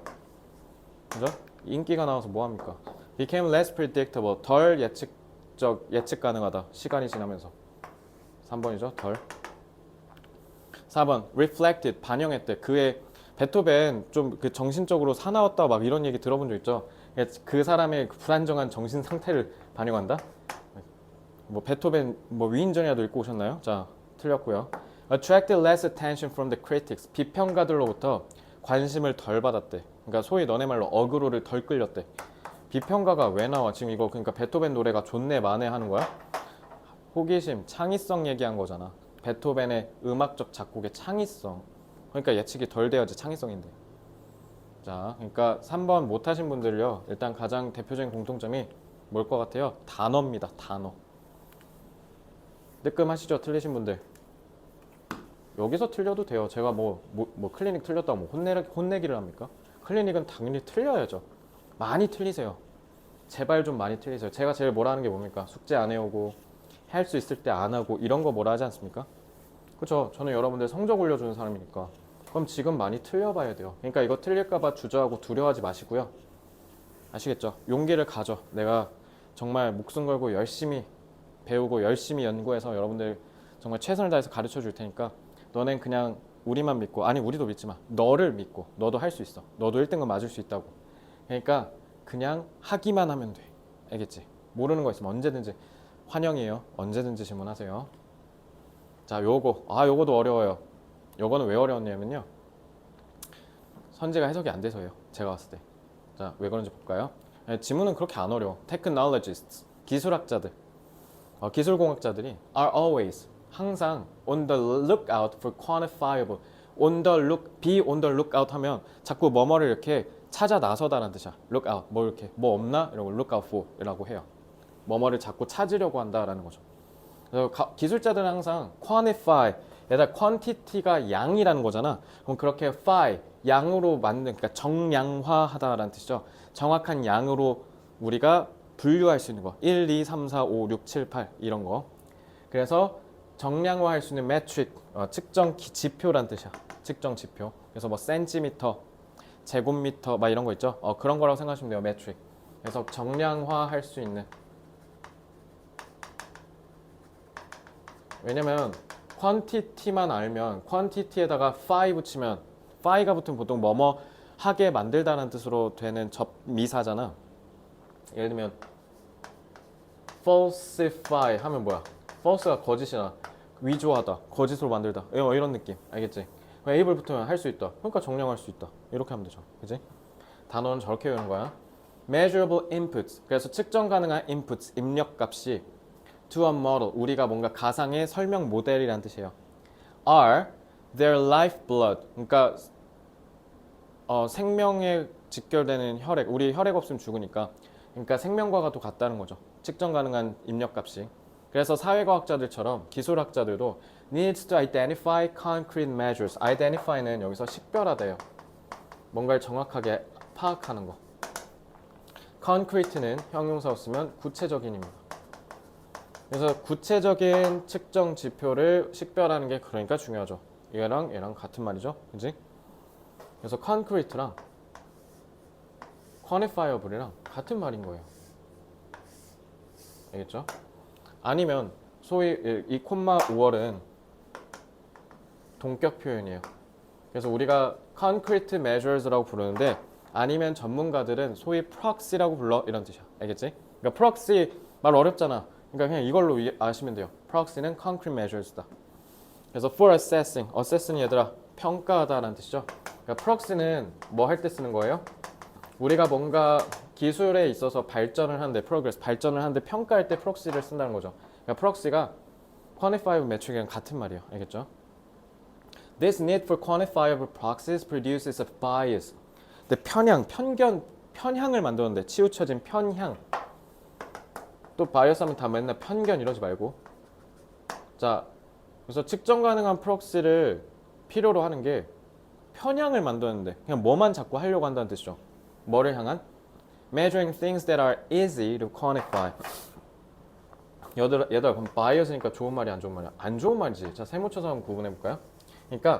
그죠? 인기가 나와서 뭐합니까? became less predictable, 덜 예측 가능하다. 시간이 지나면서. 3번이죠. 덜. 4번 reflected, 반영했대. 그의 베토벤 좀 그 정신적으로 사나웠다 막 이런 얘기 들어본 적 있죠. 그 사람의 불안정한 정신 상태를 반영한다. 뭐 베토벤 뭐 위인전이라도 읽고 오셨나요? 자, 틀렸고요. attracted less attention from the critics, 비평가들로부터 관심을 덜 받았대. 그러니까 소위 너네 말로 어그로를 덜 끌렸대. 비평가가 왜 나와? 지금 이거 그러니까 베토벤 노래가 좋네 마네 하는 거야? 호기심, 창의성 얘기한 거잖아. 베토벤의 음악적 작곡의 창의성. 그러니까 예측이 덜 돼야지 창의성인데. 자, 그러니까 3번 못하신 분들요. 일단 가장 대표적인 공통점이 뭘 것 같아요? 단어입니다. 단어. 뜨끔하시죠? 틀리신 분들. 여기서 틀려도 돼요. 제가 뭐 클리닉 틀렸다고 뭐 혼내기를 합니까? 클리닉은 당연히 틀려야죠. 많이 틀리세요. 제발 좀 많이 틀리세요. 제가 제일 뭐라 하는 게 뭡니까? 숙제 안 해오고 할 수 있을 때 안 하고 이런 거 뭐라 하지 않습니까? 그렇죠. 저는 여러분들 성적 올려주는 사람이니까. 그럼 지금 많이 틀려봐야 돼요. 그러니까 이거 틀릴까봐 주저하고 두려워하지 마시고요. 아시겠죠? 용기를 가져. 내가 정말 목숨 걸고 열심히 배우고 열심히 연구해서 여러분들 정말 최선을 다해서 가르쳐 줄 테니까 너넨 그냥 우리만 믿고, 아니 우리도 믿지 마. 너를 믿고 너도 할 수 있어. 너도 1등급 맞을 수 있다고. 그러니까 그냥 하기만 하면 돼. 알겠지? 모르는 거 있으면 언제든지 환영이에요. 언제든지 질문하세요. 자, 요거도 어려워요. 요거는 왜 어려웠냐면요. 선지가 해석이 안 돼서예요. 제가 봤을 때. 자, 왜 그런지 볼까요? 지문은 그렇게 안 어려워. technologists, 기술학자들, 기술공학자들이 are always, 항상 on the lookout for quantifiable, be on the lookout 하면 자꾸 뭐뭐를 이렇게 찾아 나서다라는 뜻이야. lookout, 뭐 이렇게 뭐 없나? 이러고 lookout for 이라고 해요. 뭐뭐를 자꾸 찾으려고 한다라는 거죠. 그래서 기술자들은 항상 quantify, 얘다 quantity가 양이라는 거잖아. 그럼 그렇게 phi, 양으로 만든, 그러니까 정량화하다라는 뜻이죠. 정확한 양으로 우리가 분류할 수 있는 거. 1, 2, 3, 4, 5, 6, 7, 8 이런 거. 그래서 정량화할 수 있는 metric, 측정 지표란 뜻이야. 측정 지표. 그래서 뭐 센티미터, 제곱미터 막 이런 거 있죠. 그런 거라고 생각하시면 돼요. metric. 그래서 정량화할 수 있는. 왜냐면 quantity만 알면 quantity에다가 phi 붙이면 phi가 붙으면 보통 뭐뭐 하게 만들다라는 뜻으로 되는 접미사잖아. 예를 들면 falsify 하면 뭐야? false가 거짓이나 위조하다, 거짓으로 만들다 이런 느낌. 알겠지? able 붙으면 할 수 있다. 그러니까 정량할 수 있다. 이렇게 하면 되죠. 그지? 단어는 저렇게 외우는 거야. measurable inputs, 그래서 측정 가능한 inputs, 입력값이 to a model, 우리가 뭔가 가상의 설명 모델이라는 뜻이에요. are their lifeblood, 그러니까 생명에 직결되는 혈액, 우리 혈액 없으면 죽으니까, 그러니까 생명과가 또 같다는 거죠. 측정 가능한 입력값이. 그래서 사회과학자들처럼 기술학자들도 needs to identify concrete measures. identify는 여기서 식별하대요. 뭔가를 정확하게 파악하는 거. concrete는 형용사로 쓰면 구체적인입니다. 그래서 구체적인 측정 지표를 식별하는 게 그러니까 중요하죠. 얘랑 같은 말이죠. 그지? 그래서 concrete랑 quantifiable이랑 같은 말인 거예요. 알겠죠? 아니면 소위 이 콤마 5월은 동격 표현이에요. 그래서 우리가 concrete measures라고 부르는데 아니면 전문가들은 소위 proxy라고 불러 이런 뜻이야. 알겠지? 그러니까 proxy 말 어렵잖아. 그러니까 그냥 이걸로 아시면 돼요. proxy는 concrete measures다. 그래서 for assess는 얘들아 평가하다라는 뜻이죠. 그러니까 proxy는 뭐 할 때 쓰는 거예요? 우리가 뭔가 기술에 있어서 발전을 하는데 발전을 하는데 평가할 때 proxy를 쓴다는 거죠. 그러니까 proxy가 quantifiable metric이랑 같은 말이에요. 알겠죠? This need for quantifiable proxies produces a bias. 근데 편향을 만드는데 치우쳐진 편향. 또 바이어스 하면 다 맨날 편견 이러지 말고. 자, 그래서 측정 가능한 프록시를 필요로 하는 게 편향을 만드는데 그냥 뭐만 자꾸 하려고 한다는 뜻이죠. 뭐를 향한? Measuring things that are easy to quantify. 얘들아 그럼 바이어스니까 좋은 말이 안 좋은 말이야? 안 좋은 말이지. 자, 세모쳐서 한번 구분해 볼까요? 그러니까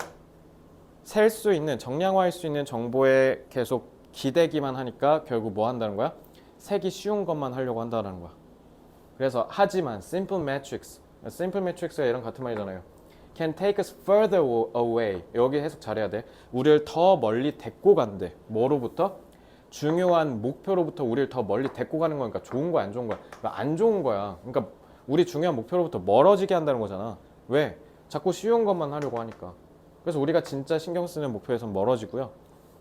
셀 수 있는, 정량화할 수 있는 정보에 계속 기대기만 하니까 결국 뭐 한다는 거야? 세기 쉬운 것만 하려고 한다는 거야. 그래서 하지만 simple metrics가 얘랑 같은 말이잖아요. Can take us further away. 여기 해석 잘해야 돼. 우리를 더 멀리 데리고 간대. 뭐로부터? 중요한 목표로부터 우리를 더 멀리 데리고 가는 거니까 좋은 거야, 안 좋은 거야? 그러니까 안 좋은 거야. 그러니까 우리 중요한 목표로부터 멀어지게 한다는 거잖아. 왜? 자꾸 쉬운 것만 하려고 하니까. 그래서 우리가 진짜 신경 쓰는 목표에서 멀어지고요.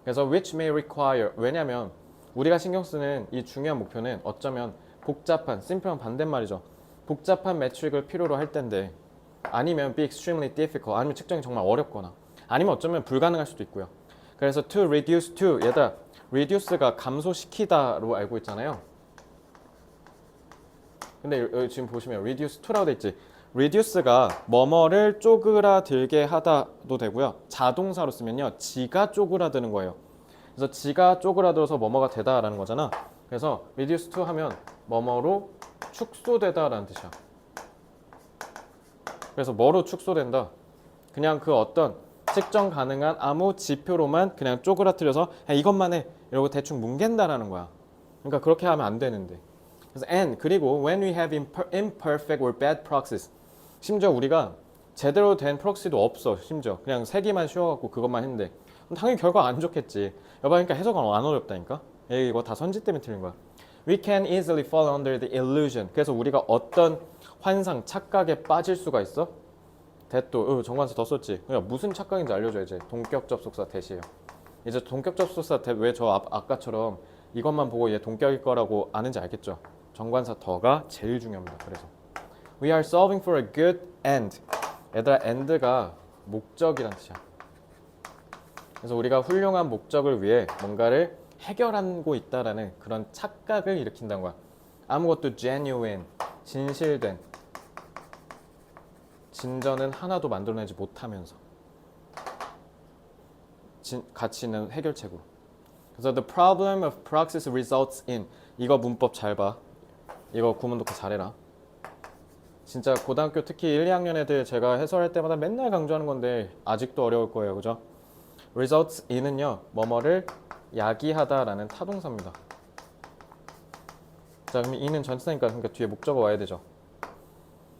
그래서 which may require. 왜냐면 우리가 신경 쓰는 이 중요한 목표는 어쩌면 복잡한, 심플한 반대말이죠. 복잡한 매트릭을 필요로 할 텐데 아니면 be extremely difficult. 아니면 측정이 정말 어렵거나 아니면 어쩌면 불가능할 수도 있고요. 그래서 to reduce to. 얘들아, reduce가 감소시키다로 알고 있잖아요. 근데 여기 지금 보시면 reduce to라고 돼 있지. reduce가 뭐뭐를 쪼그라들게 하다도 되고요. 자동사로 쓰면요, 지가 쪼그라드는 거예요. 그래서 지가 쪼그라들어서 뭐뭐가 되다라는 거잖아. 그래서 reduce to 하면 뭐뭐로 축소되다라는 뜻이야. 그래서 뭐로 축소된다? 그냥 그 어떤 측정 가능한 아무 지표로만 그냥 쪼그라뜨려서 이것만 해 이러고 대충 뭉갠다라는 거야. 그러니까 그렇게 하면 안 되는데. 그래서 and 그리고 when we have imperfect or bad proxies. 심지어 우리가 제대로 된 프록시도 없어. 심지어 그냥 세기만 씌워갖고 그것만 했는데 당연히 결과 안 좋겠지. 여봐, 그러니까 해석은 안 어렵다니까. 이거 다 선지 때문에 틀린 거야. We can easily fall under the illusion. 그래서 우리가 어떤 환상, 착각에 빠질 수가 있어? 대또 정관사 더 썼지. 그러니까 무슨 착각인지 알려줘야지. 동격 접속사 대시예요. 이제 동격 접속사 대 왜 저 아까처럼 이것만 보고 얘 동격일 거라고 아는지 알겠죠? 정관사 더가 제일 중요합니다. 그래서 We are solving for a good end. 얘들아, end가 목적이란 뜻이야. 그래서 우리가 훌륭한 목적을 위해 뭔가를 해결하고 있다라는 그런 착각을 일으킨다는 거야. 아무것도 genuine, 진실된 진전은 하나도 만들어내지 못하면서 가치 있는 해결책으로. 그래서 the problem of proxies results in. 이거 문법 잘 봐. 이거 구문 독해 잘해라. 진짜 고등학교 특히 1, 2학년 애들 제가 해설할 때마다 맨날 강조하는 건데 아직도 어려울 거예요. 그죠? results in은요, 뭐뭐를 야기하다라는 타동사입니다. 자, 그럼 in은 전치사니까 그러니까 뒤에 목적어 와야 되죠.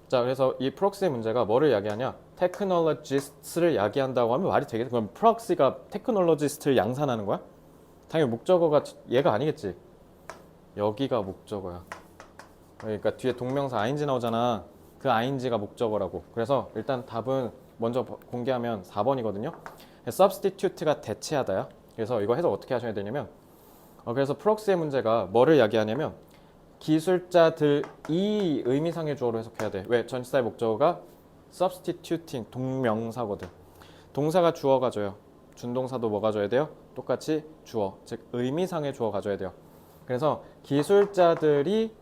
자, 그래서 이 프록시의 문제가 뭐를 야기하냐? 테크놀로지스트를 야기한다고 하면 말이 되겠어? 그럼 프록시가 테크놀로지스트를 양산하는 거야? 당연히 목적어가 얘가 아니겠지. 여기가 목적어야. 그러니까 뒤에 동명사 ing 나오잖아. 그 ing가 목적어라고. 그래서 일단 답은 먼저 공개하면 4번이거든요. substitute가 대체하다야. 그래서 이거 해석 어떻게 하셔야 되냐면 그래서 프록시의 문제가 뭐를 야기하냐면 기술자들이 의미상의 주어로 해석해야 돼. 왜? 전치사의 목적어가 substituting 동명사거든. 동사가 주어 가져요. 준동사도 뭐 가져야 돼요? 똑같이 주어, 즉 의미상의 주어 가져야 돼요. 그래서 기술자들이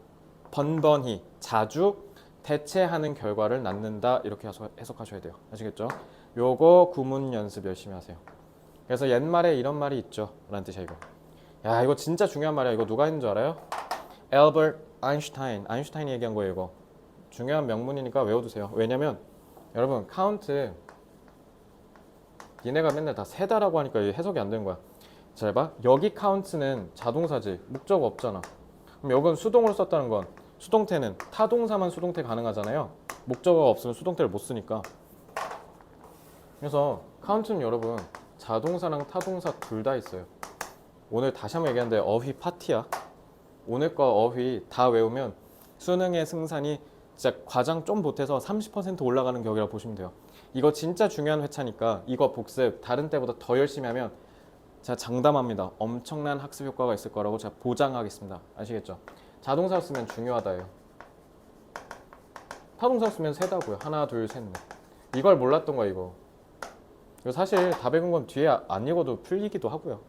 번번이 자주 대체하는 결과를 낳는다, 이렇게 해석하셔야 돼요. 아시겠죠? 요거 구문 연습 열심히 하세요. 그래서 옛말에 이런 말이 있죠 라는 뜻이야. 이거 진짜 중요한 말이야. 이거 누가 했는 줄 알아요? 엘버트 아인슈타인이 얘기한 거예요. 이거 중요한 명문이니까 외워두세요. 왜냐면 여러분 카운트 니네가 맨날 다 세다라고 하니까 해석이 안 되는 거야. 잘 봐. 여기 카운트는 자동사지. 목적어 없잖아. 그럼 이건 수동으로 썼다는 건 수동태는 타동사만 수동태 가능하잖아요. 목적어가 없으면 수동태를 못 쓰니까. 그래서 카운트는 여러분 자동사랑 타동사 둘 다 있어요. 오늘 다시 한번 얘기하는데 어휘 파티야. 오늘 거 어휘 다 외우면 수능의 승산이 진짜 과장 좀 보태서 30% 올라가는 격이라고 보시면 돼요. 이거 진짜 중요한 회차니까 이거 복습 다른 때보다 더 열심히 하면 제가 장담합니다. 엄청난 학습 효과가 있을 거라고 제가 보장하겠습니다. 아시겠죠? 자동사 쓰면 중요하다예요. 타동사 쓰면 세다고요. 하나, 둘, 셋, 넷. 이걸 몰랐던 거야 이거. 이거 사실 답의 근거는 뒤에 안 읽어도 풀리기도 하고요.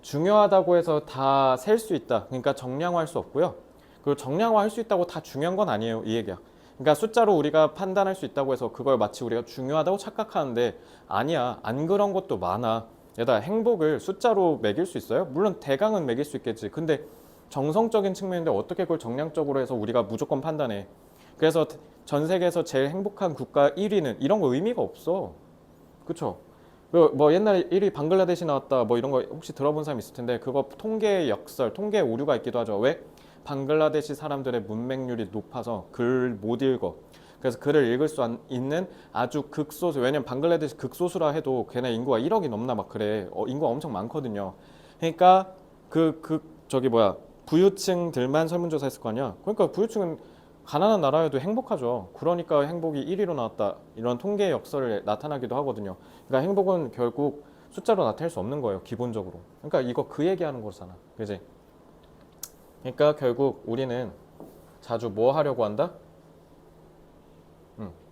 중요하다고 해서 다 셀 수 있다. 그러니까 정량화할 수 없고요. 그리고 정량화할 수 있다고 다 중요한 건 아니에요. 이 얘기야. 그러니까 숫자로 우리가 판단할 수 있다고 해서 그걸 마치 우리가 중요하다고 착각하는데 아니야. 안 그런 것도 많아. 얘들아 행복을 숫자로 매길 수 있어요? 물론 대강은 매길 수 있겠지. 근데 정성적인 측면인데 어떻게 그걸 정량적으로 해서 우리가 무조건 판단해. 그래서 전 세계에서 제일 행복한 국가 1위는 이런 거 의미가 없어. 그쵸? 뭐 옛날에 1위 방글라데시 나왔다 뭐 이런 거 혹시 들어본 사람 있을 텐데 그거 통계 역설, 통계 오류가 있기도 하죠. 왜? 방글라데시 사람들의 문맹률이 높아서 글 못 읽어. 그래서 글을 읽을 수 있는 아주 극소수. 왜냐면 방글라데시 극소수라 해도 걔네 인구가 1억이 넘나 막 그래. 인구가 엄청 많거든요. 그러니까 저기 뭐야 부유층들만 설문조사했을 거 아니야. 그러니까 부유층은 가난한 나라에도 행복하죠. 그러니까 행복이 1위로 나왔다. 이런 통계 역설을 나타나기도 하거든요. 그러니까 행복은 결국 숫자로 나타낼 수 없는 거예요. 기본적으로. 그러니까 이거 그 얘기하는 거잖아. 그지? 그러니까 결국 우리는 자주 뭐 하려고 한다?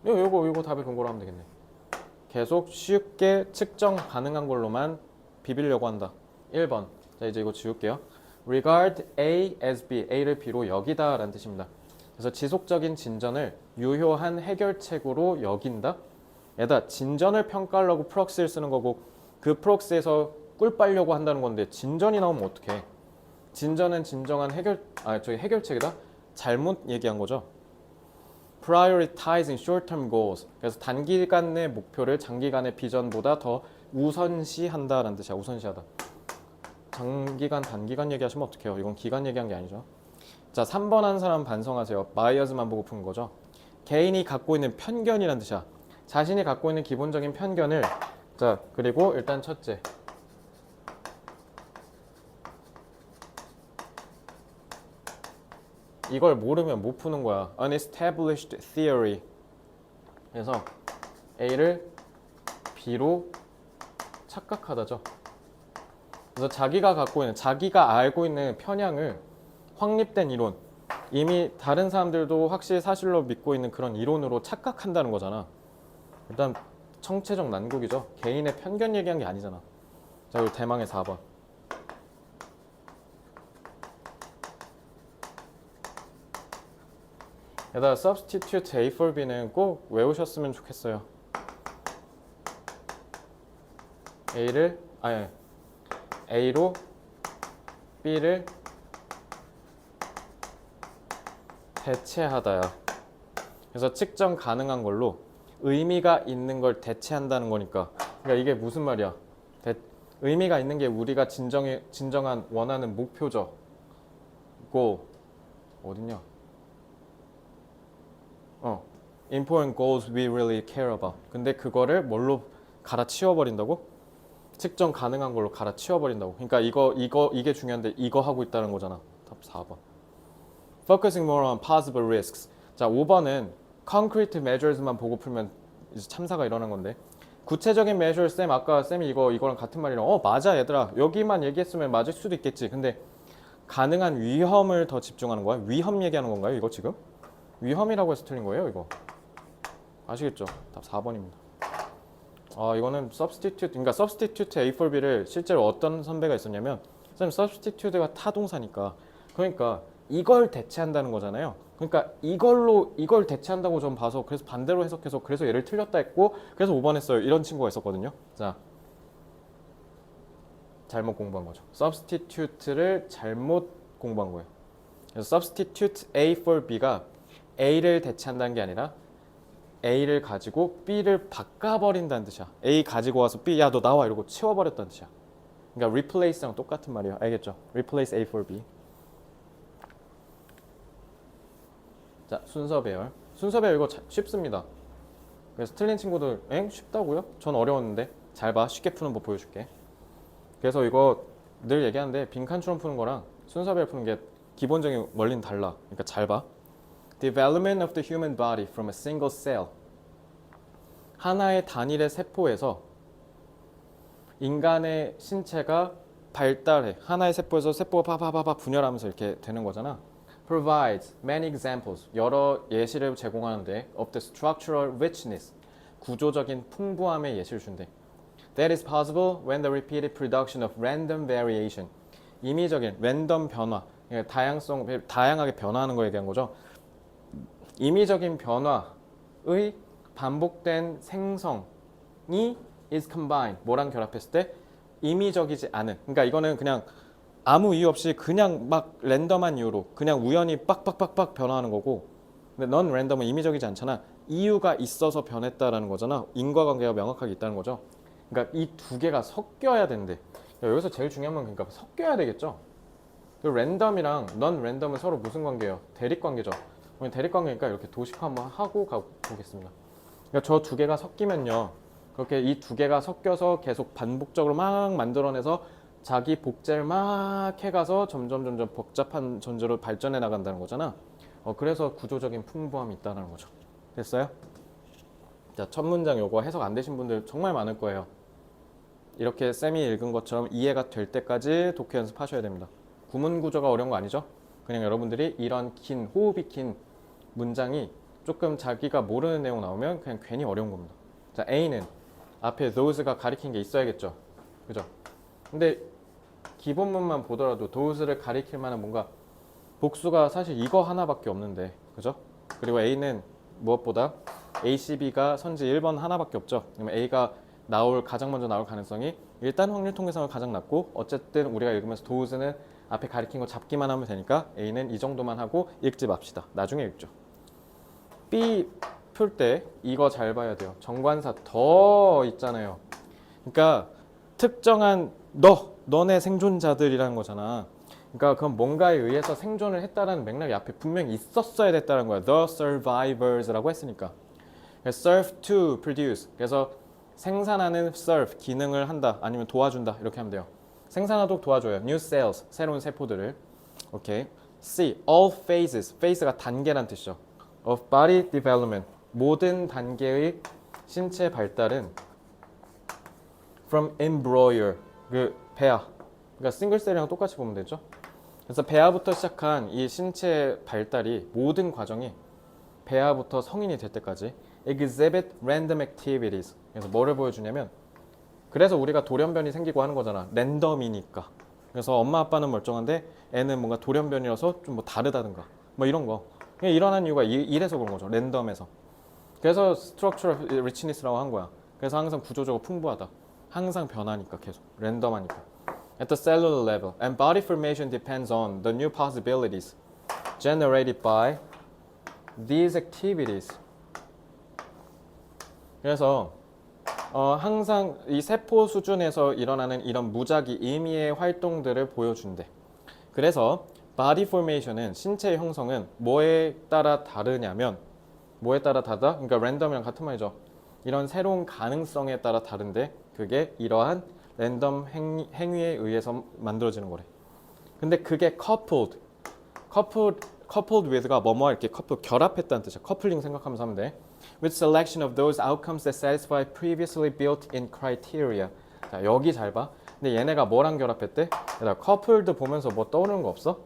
이거 답의 근거로 하면 되겠네. 계속 쉽게 측정 가능한 걸로만 비비려고 한다. 1번. 자, 이제 이거 지울게요. Regard A as B. A를 B로 여기다 라는 뜻입니다. 그래서 지속적인 진전을 유효한 해결책으로 여긴다. 얘다 진전을 평가하려고 프록시를 쓰는 거고 그 프록시에서 꿀 빨려고 한다는 건데 진전이 나오면 어떡해. 진전은 진정한 해결책이다. 잘못 얘기한 거죠. Prioritizing short-term goals. 그래서 단기간 내 목표를 장기간의 비전보다 더 우선시한다라는 뜻이야. 우선시하다. 장기간, 단기간 얘기하시면 어떡해요. 이건 기간 얘기한 게 아니죠. 자, 3번 한 사람 반성하세요. 바이어스만 보고 푼 거죠. 개인이 갖고 있는 편견이라는 뜻이야. 자신이 갖고 있는 기본적인 편견을 자, 그리고 일단 첫째. 이걸 모르면 못 푸는 거야. Unestablished theory. 그래서 A를 B로 착각하다죠. 그래서 자기가 알고 있는 편향을 확립된 이론, 이미 다른 사람들도 확실히 사실로 믿고 있는 그런 이론으로 착각한다는 거잖아. 일단 청체적 난국이죠. 개인의 편견 얘기한 게 아니잖아. 자, 그리고 대망의 4번. 여기다 substitute A for B는 꼭 외우셨으면 좋겠어요. A로 B를 대체하다야. 그래서 측정 가능한 걸로 의미가 있는 걸 대체한다는 거니까. 그러니까 이게 무슨 말이야? 의미가 있는 게 우리가 진정한 원하는 목표죠. goal 어딨냐? important goals we really care about. 근데 그거를 뭘로 갈아치워버린다고? 측정 가능한 걸로 갈아치워버린다고. 그러니까 이게 중요한데 이거 하고 있다는 거잖아. 답 4번. Focusing more on possible risks. 자, 5번은 concrete measures만 보고 풀면 이제 참사가 일어난 건데 구체적인 measure 쌤 아까 쌤이 이거랑 같은 말이랑 맞아 얘들아 여기만 얘기했으면 맞을 수도 있겠지. 근데 가능한 위험을 더 집중하는 거야. 위험 얘기하는 건가요 이거 지금? 위험이라고 해서 틀린 거예요 이거. 아시겠죠? 답 4번입니다. 이거는 substitute, 그러니까 substitute A for B를 실제로 어떤 선배가 있었냐면 선생님 substitute가 타동사니까 그러니까 이걸 대체한다는 거잖아요. 그러니까 이걸 대체한다고 전 봐서 그래서 반대로 해석해서 그래서 얘를 틀렸다 했고 그래서 5번 했어요. 이런 친구가 있었거든요. 자, 잘못 공부한 거죠. substitute를 잘못 공부한 거예요. 그래서 substitute A for B가 A를 대체한다는 게 아니라 A를 가지고 B를 바꿔버린다는 뜻이야. A 가지고 와서 B 야 너 나와 이러고 치워버렸다는 뜻이야. 그러니까 replace랑 똑같은 말이에요. 알겠죠? replace A for B. 자, 순서 배열. 순서 배열 이거 쉽습니다. 그래서 틀린 친구들 쉽다고요? 전 어려웠는데 잘 봐. 쉽게 푸는 법 보여줄게. 그래서 이거 늘 얘기하는데 빈칸처럼 푸는 거랑 순서 배열 푸는 게 기본적인 원리는 달라. 그러니까 잘 봐. Development of the human body from a single cell. 하나의 단일의 세포에서 인간의 신체가 발달해. 하나의 세포에서 세포가 파파파파 분열하면서 이렇게 되는 거잖아. provides many examples, 여러 예시를 제공하는데 of the structural richness, 구조적인 풍부함의 예시를 준대. That is possible when the repeated production of random variation, 임의적인 랜덤 변화, 다양하게 변화하는 거에 대한 거죠. 임의적인 변화의 반복된 생성이 is combined, 뭐랑 결합했을 때 임의적이지 않은, 그러니까 이거는 그냥 아무 이유 없이 그냥 막 랜덤한 이유로 그냥 우연히 빡빡빡빡 변화하는 거고, 근데 넌 랜덤은 임의적이지 않잖아. 이유가 있어서 변했다라는 거잖아. 인과관계가 명확하게 있다는 거죠. 그러니까 이 두 개가 섞여야 된대. 여기서 제일 중요한 건 그러니까 섞여야 되겠죠. 그 랜덤이랑 넌 랜덤은 서로 무슨 관계예요? 대립 관계죠. 대립 관계니까 이렇게 도식화 한번 하고 가보겠습니다. 그러니까 저 두 개가 섞이면요, 그렇게 이 두 개가 섞여서 계속 반복적으로 막 만들어내서 자기 복제를 막 해가서 점점 복잡한 존재로 발전해 나간다는 거잖아. 그래서 구조적인 풍부함이 있다는 거죠. 됐어요? 자, 첫 문장 요거 해석 안 되신 분들 정말 많을 거예요. 이렇게 쌤이 읽은 것처럼 이해가 될 때까지 독해 연습하셔야 됩니다. 구문 구조가 어려운 거 아니죠? 그냥 여러분들이 이런 긴 호흡이 긴 문장이 조금 자기가 모르는 내용 나오면 그냥 괜히 어려운 겁니다. 자, A는 앞에 those가 가리킨 게 있어야겠죠. 그죠? 근데 기본문만 보더라도 those를 가리킬 만한 뭔가 복수가 사실 이거 하나밖에 없는데, 그죠? 그리고 A는 무엇보다 ACB가 선지 1번 하나밖에 없죠. 그러면 A가 가장 먼저 나올 가능성이 일단 확률 통계성을 가장 낮고, 어쨌든 우리가 읽으면서 those는 앞에 가리킨 거 잡기만 하면 되니까 A는 이 정도만 하고 읽지 맙시다. 나중에 읽죠. B 풀 때 이거 잘 봐야 돼요. 정관사 더 있잖아요. 그러니까 특정한 너네 생존자들이라는 거잖아. 그러니까 그건 뭔가에 의해서 생존을 했다라는 맥락이 앞에 분명히 있었어야 됐다는 거야. The survivors라고 했으니까. serve to produce. 그래서 생산하는 serve, 기능을 한다, 아니면 도와준다, 이렇게 하면 돼요. 생산하도록 도와줘요. New cells, 새로운 세포들을. 오케이. C, all phases. phase가 단계란 뜻이죠. Of body development. 모든 단계의 신체 발달은 from embryo, 그 배아. 그러니까 싱글셀이랑 똑같이 보면 되죠. 그래서 배아부터 시작한 이 신체 발달이, 모든 과정이 배아부터 성인이 될 때까지 exhibit random activities. 그래서 뭐를 보여주냐면, 그래서 우리가 돌연변이 생기고 하는 거잖아. 랜덤이니까. 그래서 엄마 아빠는 멀쩡한데 애는 뭔가 돌연변이라서 좀 뭐 다르다든가 뭐 이런 거. 그냥 일어난 이유가 이래서 그런 거죠. 랜덤에서. 그래서 structural richness라고 한 거야. 그래서 항상 구조적으로 풍부하다. 항상 변하니까, 계속 랜덤하니까. At the cellular level, and body formation depends on the new possibilities generated by these activities. 그래서 항상 이 세포 수준에서 일어나는 이런 무작위 의미의 활동들을 보여준대. 그래서 body formation은, 신체 형성은 뭐에 따라 다르냐면, 뭐에 따라 다르다? 그러니까 랜덤이랑 같은 말이죠. 이런 새로운 가능성에 따라 다른데, 그게 이러한 랜덤 행위에 의해서 만들어지는 거래. 근데 그게 coupled with가 뭐뭐 이렇게 결합했다는 뜻이야. 커플링 생각하면서 하면 돼. With selection of those outcomes that satisfy previously built-in criteria. 자, 여기 잘 봐. 근데 얘네가 뭐랑 결합했대? 얘들아, coupled 보면서 뭐 떠오르는 거 없어?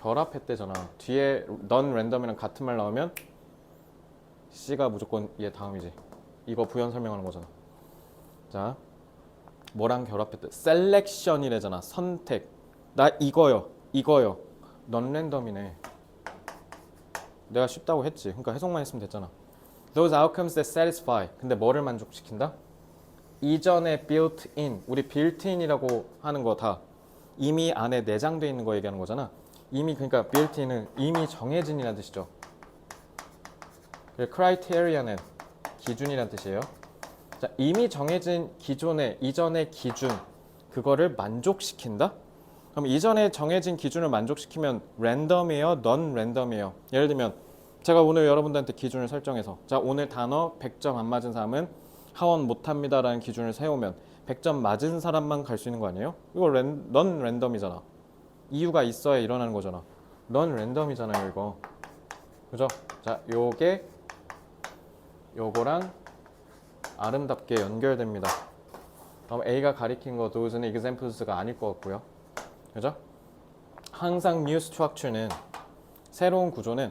결합했대잖아. 뒤에 non random이랑 같은 말 나오면 C가 무조건 얘 다음이지. 이거 부연 설명하는 거잖아. 자, 뭐랑 결합했대? selection이래잖아. 선택. 나 이거요. non random이네. 내가 쉽다고 했지. 그러니까 해석만 했으면 됐잖아. Those outcomes that satisfy. 근데 뭐를 만족시킨다? 이전에 built-in. 우리 built-in이라고 하는 거 다 이미 안에 내장되어 있는 거 얘기하는 거잖아. 이미, 그러니까 built-in은 이미 정해진이라는 뜻이죠. criteria는 기준이라는 뜻이에요. 자, 이미 정해진 이전의 기준, 그거를 만족시킨다? 그럼 이전에 정해진 기준을 만족시키면 랜덤이에요? 넌 랜덤이에요? 예를 들면 제가 오늘 여러분들한테 기준을 설정해서, 자, 오늘 단어 100점 안 맞은 사람은 하원 못합니다 라는 기준을 세우면 100점 맞은 사람만 갈 수 있는 거 아니에요? 이거 넌 랜덤이잖아. 이유가 있어야 일어나는 거잖아. 넌 랜덤이잖아요, 이거. 그죠? 자, 요거랑 아름답게 연결됩니다. 그럼 A가 가리킨 거 those는 examples가 아닐 것 같고요. 그죠? 항상 new structure는 새로운 구조는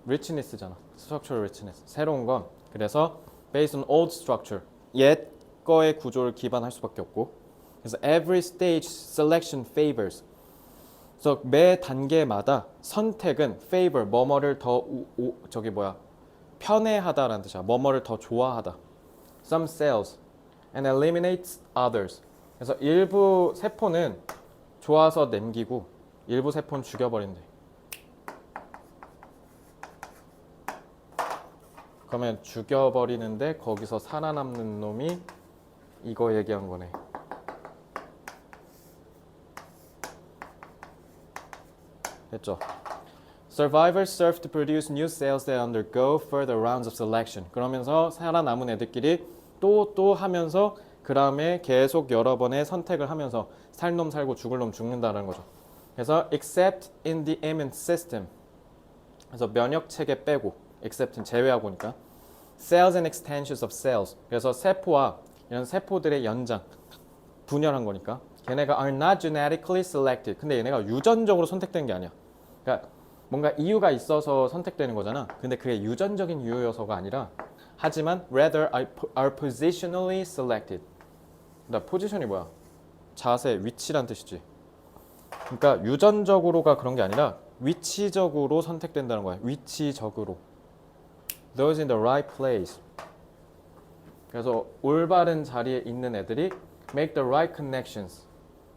richness잖아. structural richness. 새로운 건 그래서 based on old structure. 옛 거의 구조를 기반할 수밖에 없고. 그래서 every stage selection favors. 그래서 매 단계마다 선택은 favor 뭐뭐를 더 편애하다라는 뜻이야. 뭐뭐를 더 좋아하다. Some cells and eliminates others. 그래서 일부 세포는 좋아서 남기고 일부 세포는 죽여버린대. 그러면 죽여버리는데 거기서 살아남는 놈이 이거 얘기한 거네. 됐죠? Survivors serve to produce new cells that undergo further rounds of selection. 그러면서 살아남은 애들끼리 또 하면서 그 다음에 계속 여러 번의 선택을 하면서 살 놈 살고 죽을 놈 죽는다는 거죠. 그래서 except in the immune system. 그래서 면역 체계 빼고 except는 제외하고니까 cells and extensions of cells. 그래서 세포와 이런 세포들의 연장 분열한 거니까 걔네가 are not genetically selected. 근데 얘네가 유전적으로 선택된 게 아니야. 그러니까 뭔가 이유가 있어서 선택되는 거잖아. 근데 그게 유전적인 이유여서가 아니라 하지만 rather are positionally selected. 나 포지션이 뭐야? 자세, 위치란 뜻이지. 그러니까 유전적으로가 그런 게 아니라 위치적으로 선택된다는 거야. 위치적으로. Those in the right place. 그래서 올바른 자리에 있는 애들이 make the right connections.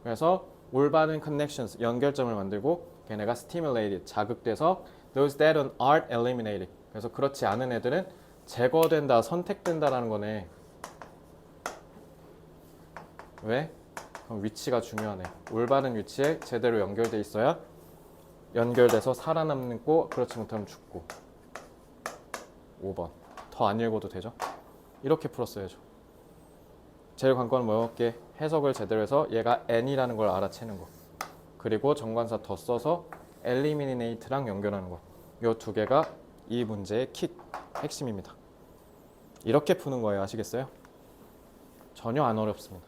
그래서 올바른 connections, 연결점을 만들고 걔네가 stimulated, 자극돼서 those that aren't eliminated. 그래서 그렇지 않은 애들은 제거된다, 선택된다라는 거네. 왜? 그럼 위치가 중요하네. 올바른 위치에 제대로 연결돼 있어야 연결돼서 살아남고 그렇지 못하면 죽고. 5번. 더 안 읽어도 되죠? 이렇게 풀었어야죠. 제일 관건은 뭐였게? 해석을 제대로 해서 얘가 n이라는 걸 알아채는 거. 그리고 정관사 더 써서 eliminate랑 연결하는 거. 이 두 개가 이 문제의 킥, 핵심입니다. 이렇게 푸는 거예요. 아시겠어요? 전혀 안 어렵습니다.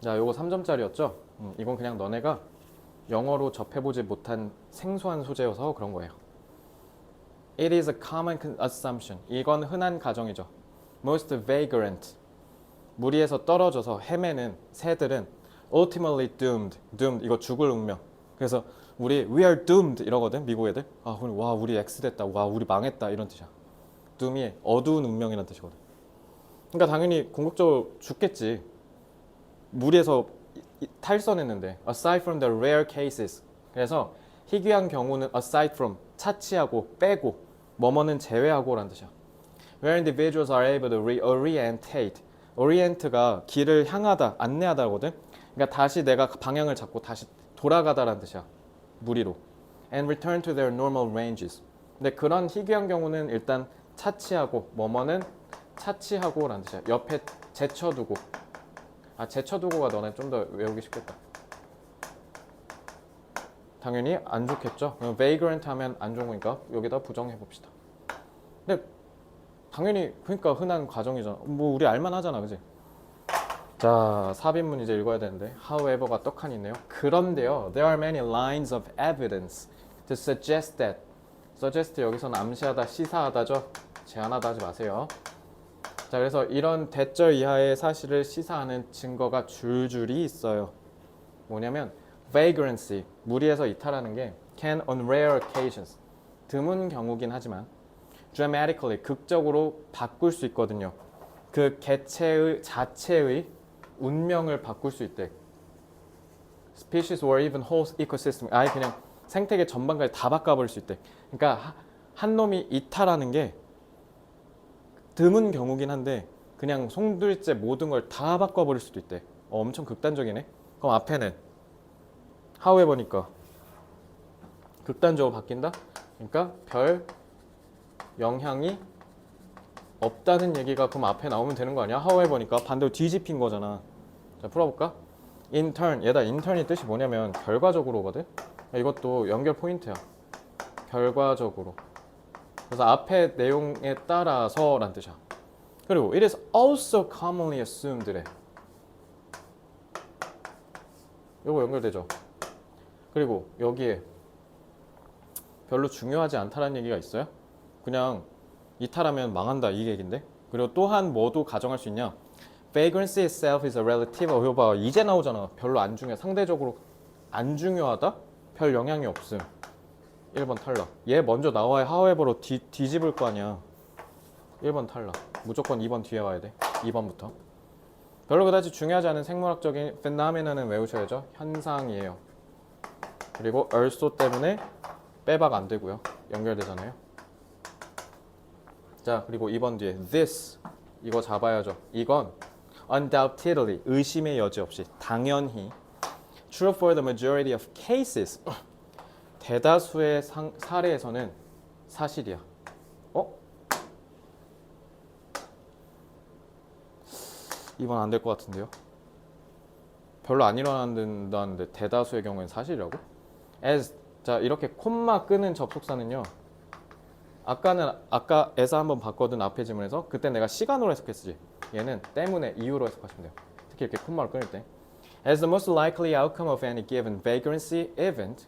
자, 요거 3점짜리였죠? 이건 그냥 너네가 영어로 접해보지 못한 생소한 소재여서 그런 거예요. It is a common assumption. 이건 흔한 가정이죠. Most vagrant. 무리에서 떨어져서 헤매는 새들은 ultimately doomed. doomed. 이거 죽을 운명. 그래서 우리 we are doomed 이러거든. 미국 애들. 아, 와, 우리 X 됐다. 와, 우리 망했다. 이런 뜻이야. doom이 어두운 운명이라는 뜻이거든. 그러니까 당연히 궁극적으로 죽겠지. 무리에서 탈선했는데 aside from the rare cases. 그래서 희귀한 경우는 aside from 차치하고 빼고 뭐뭐는 제외하고라는 뜻이야. Where individuals are able to reorientate. orient가 길을 향하다, 안내하다거든. 그러니까 다시 내가 방향을 잡고 다시 돌아가다라는 뜻이야. 무리로. And return to their normal ranges. 근데 그런 희귀한 경우는 일단 차치하고 뭐뭐는 차치하고라는 뜻이야. 옆에 제쳐두고. 아, 제쳐두고가 너네 좀 더 외우기 쉽겠다. 당연히 안 좋겠죠. vagrant 하면 안 좋은 거니까 여기다 부정해 봅시다. 근데 당연히 그러니까 흔한 과정이잖아. 뭐 우리 알만 하잖아, 그지? 자, 삽입문 이제 읽어야 되는데 however가 떡하니 있네요. 그런데요, there are many lines of evidence to suggest that. suggest 여기서는 암시하다, 시사하다죠. 제안하다 하지 마세요. 자, 그래서 이런 대절 이하의 사실을 시사하는 증거가 줄줄이 있어요. 뭐냐면 vagrancy, 무리에서 이탈하는 게 can on rare occasions, 드문 경우긴 하지만 dramatically, 극적으로 바꿀 수 있거든요. 그 개체의 자체의 운명을 바꿀 수 있대. species or even whole ecosystem, 아예 그냥 생태계 전반까지 다 바꿔버릴 수 있대. 그러니까 한 놈이 이탈하는 게 드문 경우긴 한데 그냥 송두리째 모든 걸 다 바꿔버릴 수도 있대. 엄청 극단적이네. 그럼 앞에는 however니까 극단적으로 바뀐다? 그러니까 별 영향이 없다는 얘기가 그럼 앞에 나오면 되는 거 아니야? however니까 반대로 뒤집힌 거잖아. 자, 풀어볼까? in turn, 얘다 intern이 뜻이 뭐냐면 결과적으로거든? 이것도 연결 포인트야. 결과적으로. 그래서 앞에 내용에 따라서 란 뜻이야. 그리고 it is also commonly assumed래. 요거 연결되죠. 그리고 여기에 별로 중요하지 않다라는 얘기가 있어요. 그냥 이탈하면 망한다 이 얘기인데. 그리고 또한 뭐도 가정할 수 있냐? Vagrancy itself is a relative. 이거 봐, 이제 나오잖아. 별로 안 중요해. 상대적으로 안 중요하다? 별 영향이 없음. 1번 탈락. 얘 먼저 나와야 however로 뒤집을 거 아니야. 1번 탈락. 무조건 2번 뒤에 와야 돼. 2번부터. 별로 그다지 중요하지 않은 생물학적인 phenomenon은 외우셔야죠. 현상이에요. 그리고 also 때문에 빼박 안 되고요. 연결되잖아요. 자, 그리고 2번 뒤에 this 이거 잡아야죠. 이건 undoubtedly 의심의 여지 없이 당연히 true for the majority of cases 대다수의 사례에서는 사실이야. 이번 안 될 것 같은데요. 별로 안 일어난다는데 대다수의 경우엔 사실이라고? as 자 이렇게 콤마 끄는 접속사는요. 아까 에서 한번 봤거든 앞에 지문에서. 그때 내가 시간으로 해석했지. 얘는 때문에 이유로 해석하시면 돼요. 특히 이렇게 콤마를 끊을 때. As the most likely outcome of any given vagrancy event.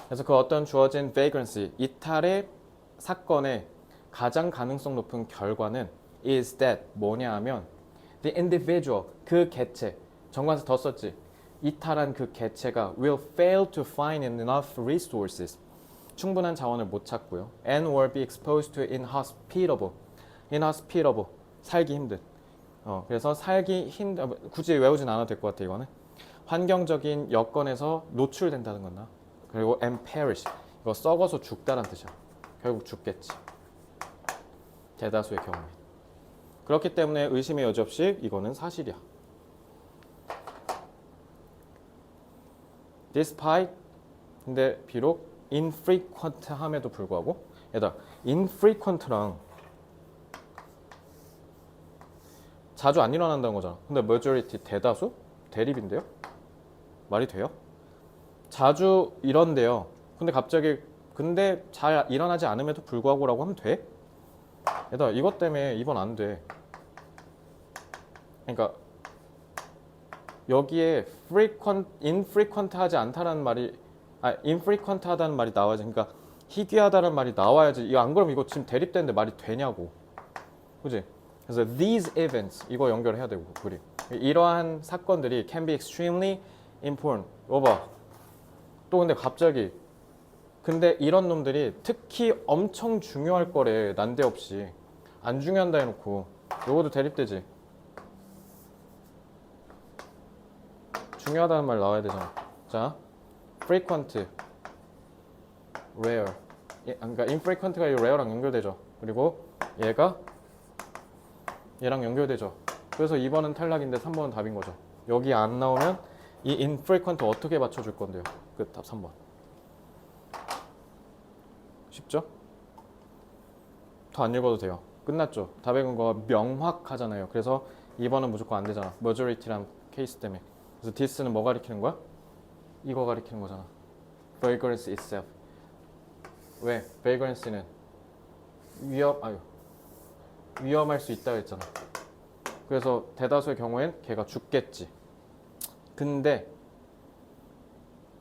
그래서 그 어떤 주어진 vagrancy 이탈의 사건의 가장 가능성 높은 결과는 is that 뭐냐 하면 the individual 그 개체 정관사 더 썼지. 이탈한 그 개체가 will fail to find enough resources 충분한 자원을 못 찾고요. and or be exposed to inhospitable 살기 힘든. 그래서 살기 힘든 굳이 외우진 않아도 될 것 같아 이거는. 환경적인 여건에서 노출된다는 거나. 그리고 and perish 이거 썩어서 죽다란 뜻이야. 결국 죽겠지. 대다수의 경우에. 그렇기 때문에 의심의 여지 없이 이거는 사실이야. Despite 근데 비록 infrequent 함에도 불구하고 얘들아 infrequent랑 자주 안 일어난다는 거잖아. 근데 majority 대다수? 대립인데요? 말이 돼요? 자주 이런데요. 근데 갑자기 근데 잘 일어나지 않음에도 불구하고라고 하면 돼? 얘들아 이것 때문에 이번 안 돼. 그러니까 여기에 infrequent 하지 않다라는 말이 infrequent 하다는 말이 나와야지. 그러니까 희귀하다는 말이 나와야지. 이거 안 그러면 이거 지금 대립되는데 말이 되냐고. 그지? 그래서 these events 이거 연결해야 되고 우리 이러한 사건들이 can be extremely important. 이거 봐. 또 근데 갑자기 근데 이런 놈들이 특히 엄청 중요할 거래. 난데없이 안 중요한다 해놓고 요것도 대립되지. 중요하다는 말 나와야 되잖아. 자, frequent, rare. 그러니까 infrequent가 이 rare랑 연결되죠. 그리고 얘가 얘랑 연결되죠. 그래서 2번은 탈락인데 3번은 답인 거죠. 여기 안 나오면 이 infrequent 어떻게 맞춰줄 건데요? 끝, 답 3번. 쉽죠? 더 안 읽어도 돼요. 끝났죠. 답의 근거가 명확하잖아요. 그래서 2번은 무조건 안 되잖아. majority란 케이스 때문에. 그래서 this는 뭐 가리키는 거야? 이거 가리키는 거잖아. vagrance itself. 왜? vagrancy는 위험할 수 있다고 했잖아. 그래서 대다수의 경우엔 걔가 죽겠지. 근데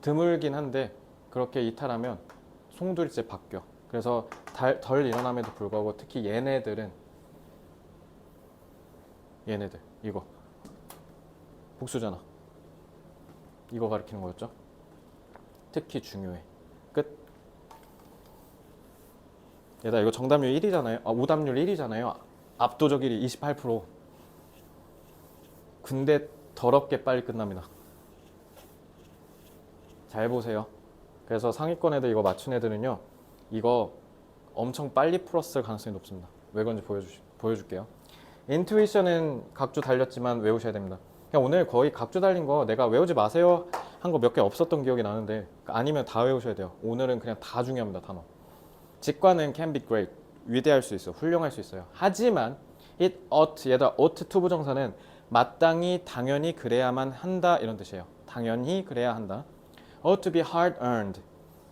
드물긴 한데 그렇게 이탈하면 송두리째 바뀌어. 그래서 덜 일어남에도 불구하고 특히 얘네들 이거 복수잖아. 이거 가리키는 거였죠. 특히 중요해. 끝. 얘다 이거 정답률 1이잖아요. 오답률 1이잖아요. 압도적 1위 28%. 근데 더럽게 빨리 끝납니다. 잘 보세요. 그래서 상위권 애들 이거 맞춘 애들은요. 이거 엄청 빨리 풀었을 가능성이 높습니다. 왜 그런지 보여줄게요. 인투이션은 각주 달렸지만 외우셔야 됩니다. 그냥 오늘 거의 각주 달린 거 내가 외우지 마세요 한 거 몇 개 없었던 기억이 나는데 아니면 다 외우셔야 돼요. 오늘은 그냥 다 중요합니다. 단어. 직관은 can be great. 위대할 수 있어. 훌륭할 수 있어요. 하지만 it ought 얘들아 ought to 부정사는 마땅히 당연히 그래야만 한다 이런 뜻이에요. 당연히 그래야 한다. ought to be hard earned.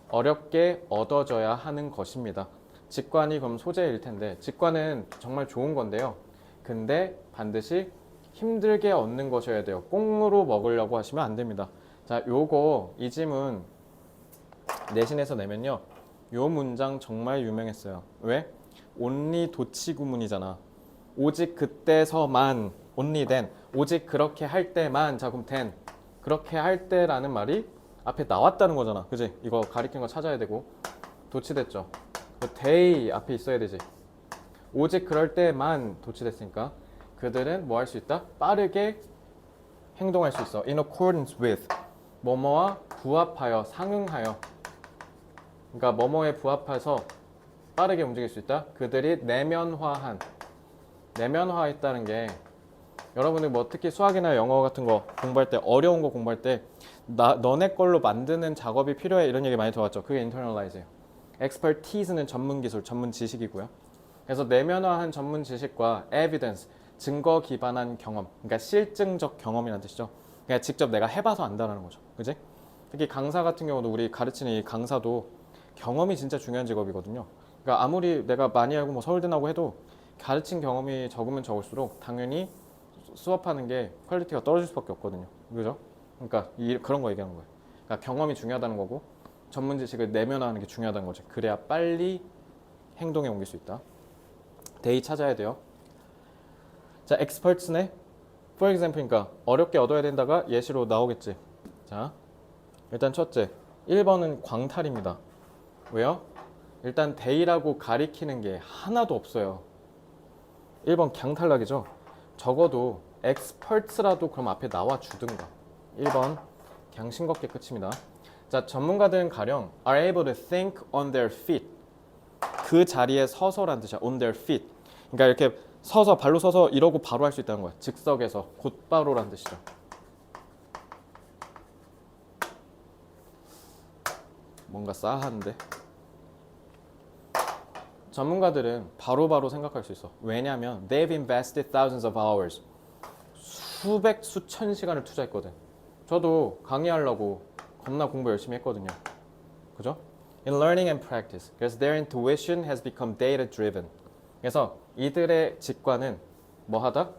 어렵게 얻어져야 하는 것입니다. 직관이 그럼 소재일 텐데 직관은 정말 좋은 건데요. 근데 반드시 힘들게 얻는 것이어야 돼요. 꽁으로 먹으려고 하시면 안 됩니다. 자, 요거 이 지문 내신에서 내면요. 요 문장 정말 유명했어요. 왜? only 도치 구문이잖아. 오직 그때서만 only then. 오직 그렇게 할 때만. 자, 그럼 then. 그렇게 할 때라는 말이 앞에 나왔다는 거잖아. 그지? 이거 가리킨 거 찾아야 되고. 도치됐죠. they 앞에 있어야 되지. 오직 그럴 때만 도치됐으니까 그들은 뭐 할 수 있다? 빠르게 행동할 수 있어. in accordance with. 뭐뭐와 부합하여, 상응하여. 그러니까 뭐뭐에 부합해서 빠르게 움직일 수 있다. 그들이 내면화했다는 게 여러분들 뭐 특히 수학이나 영어 같은 거 공부할 때 어려운 거 공부할 때 너네 걸로 만드는 작업이 필요해 이런 얘기 많이 들어봤죠. 그게 internalize예요. expertise는 전문 기술, 전문 지식이고요. 그래서 내면화한 전문 지식과 evidence, 증거 기반한 경험, 그러니까 실증적 경험이라는 뜻이죠. 그러니까 직접 내가 해봐서 안다는 거죠. 그지? 특히 강사 같은 경우도 우리 가르치는 이 강사도 경험이 진짜 중요한 직업이거든요. 그러니까 아무리 내가 많이 알고 뭐 서울대 나고 해도 가르친 경험이 적으면 적을수록 당연히 수업하는 게 퀄리티가 떨어질 수밖에 없거든요. 그죠? 그러니까 그런 거 얘기하는 거예요. 그러니까 경험이 중요하다는 거고 전문 지식을 내면화하는 게 중요하다는 거죠. 그래야 빨리 행동에 옮길 수 있다. 데이 찾아야 돼요. 자, experts네. For example니까 어렵게 얻어야 된다가 예시로 나오겠지. 자, 일단 첫째, 1번은 광탈입니다. 왜요? 일단 데이라고 가리키는 게 하나도 없어요. 1번 강탈락이죠. 적어도 experts라도 그럼 앞에 나와 주든가. 1번 그냥 싱겁게 끝입니다. 자, 전문가들은 가령 are able to think on their feet. 그 자리에 서서란 뜻이야. on their feet. 그러니까 이렇게 서서 발로 서서 이러고 바로 할 수 있다는 거야. 즉석에서 곧바로란 뜻이죠. 뭔가 싸한데. 전문가들은 바로바로 생각할 수 있어. 왜냐하면 they've invested thousands of hours. 수백, 수천 시간을 투자했거든. 저도 강의하려고 겁나 공부 열심히 했거든요. 그죠? In learning and practice. 그래서 their intuition has become data driven. 그래서 이들의 직관은 뭐 하다?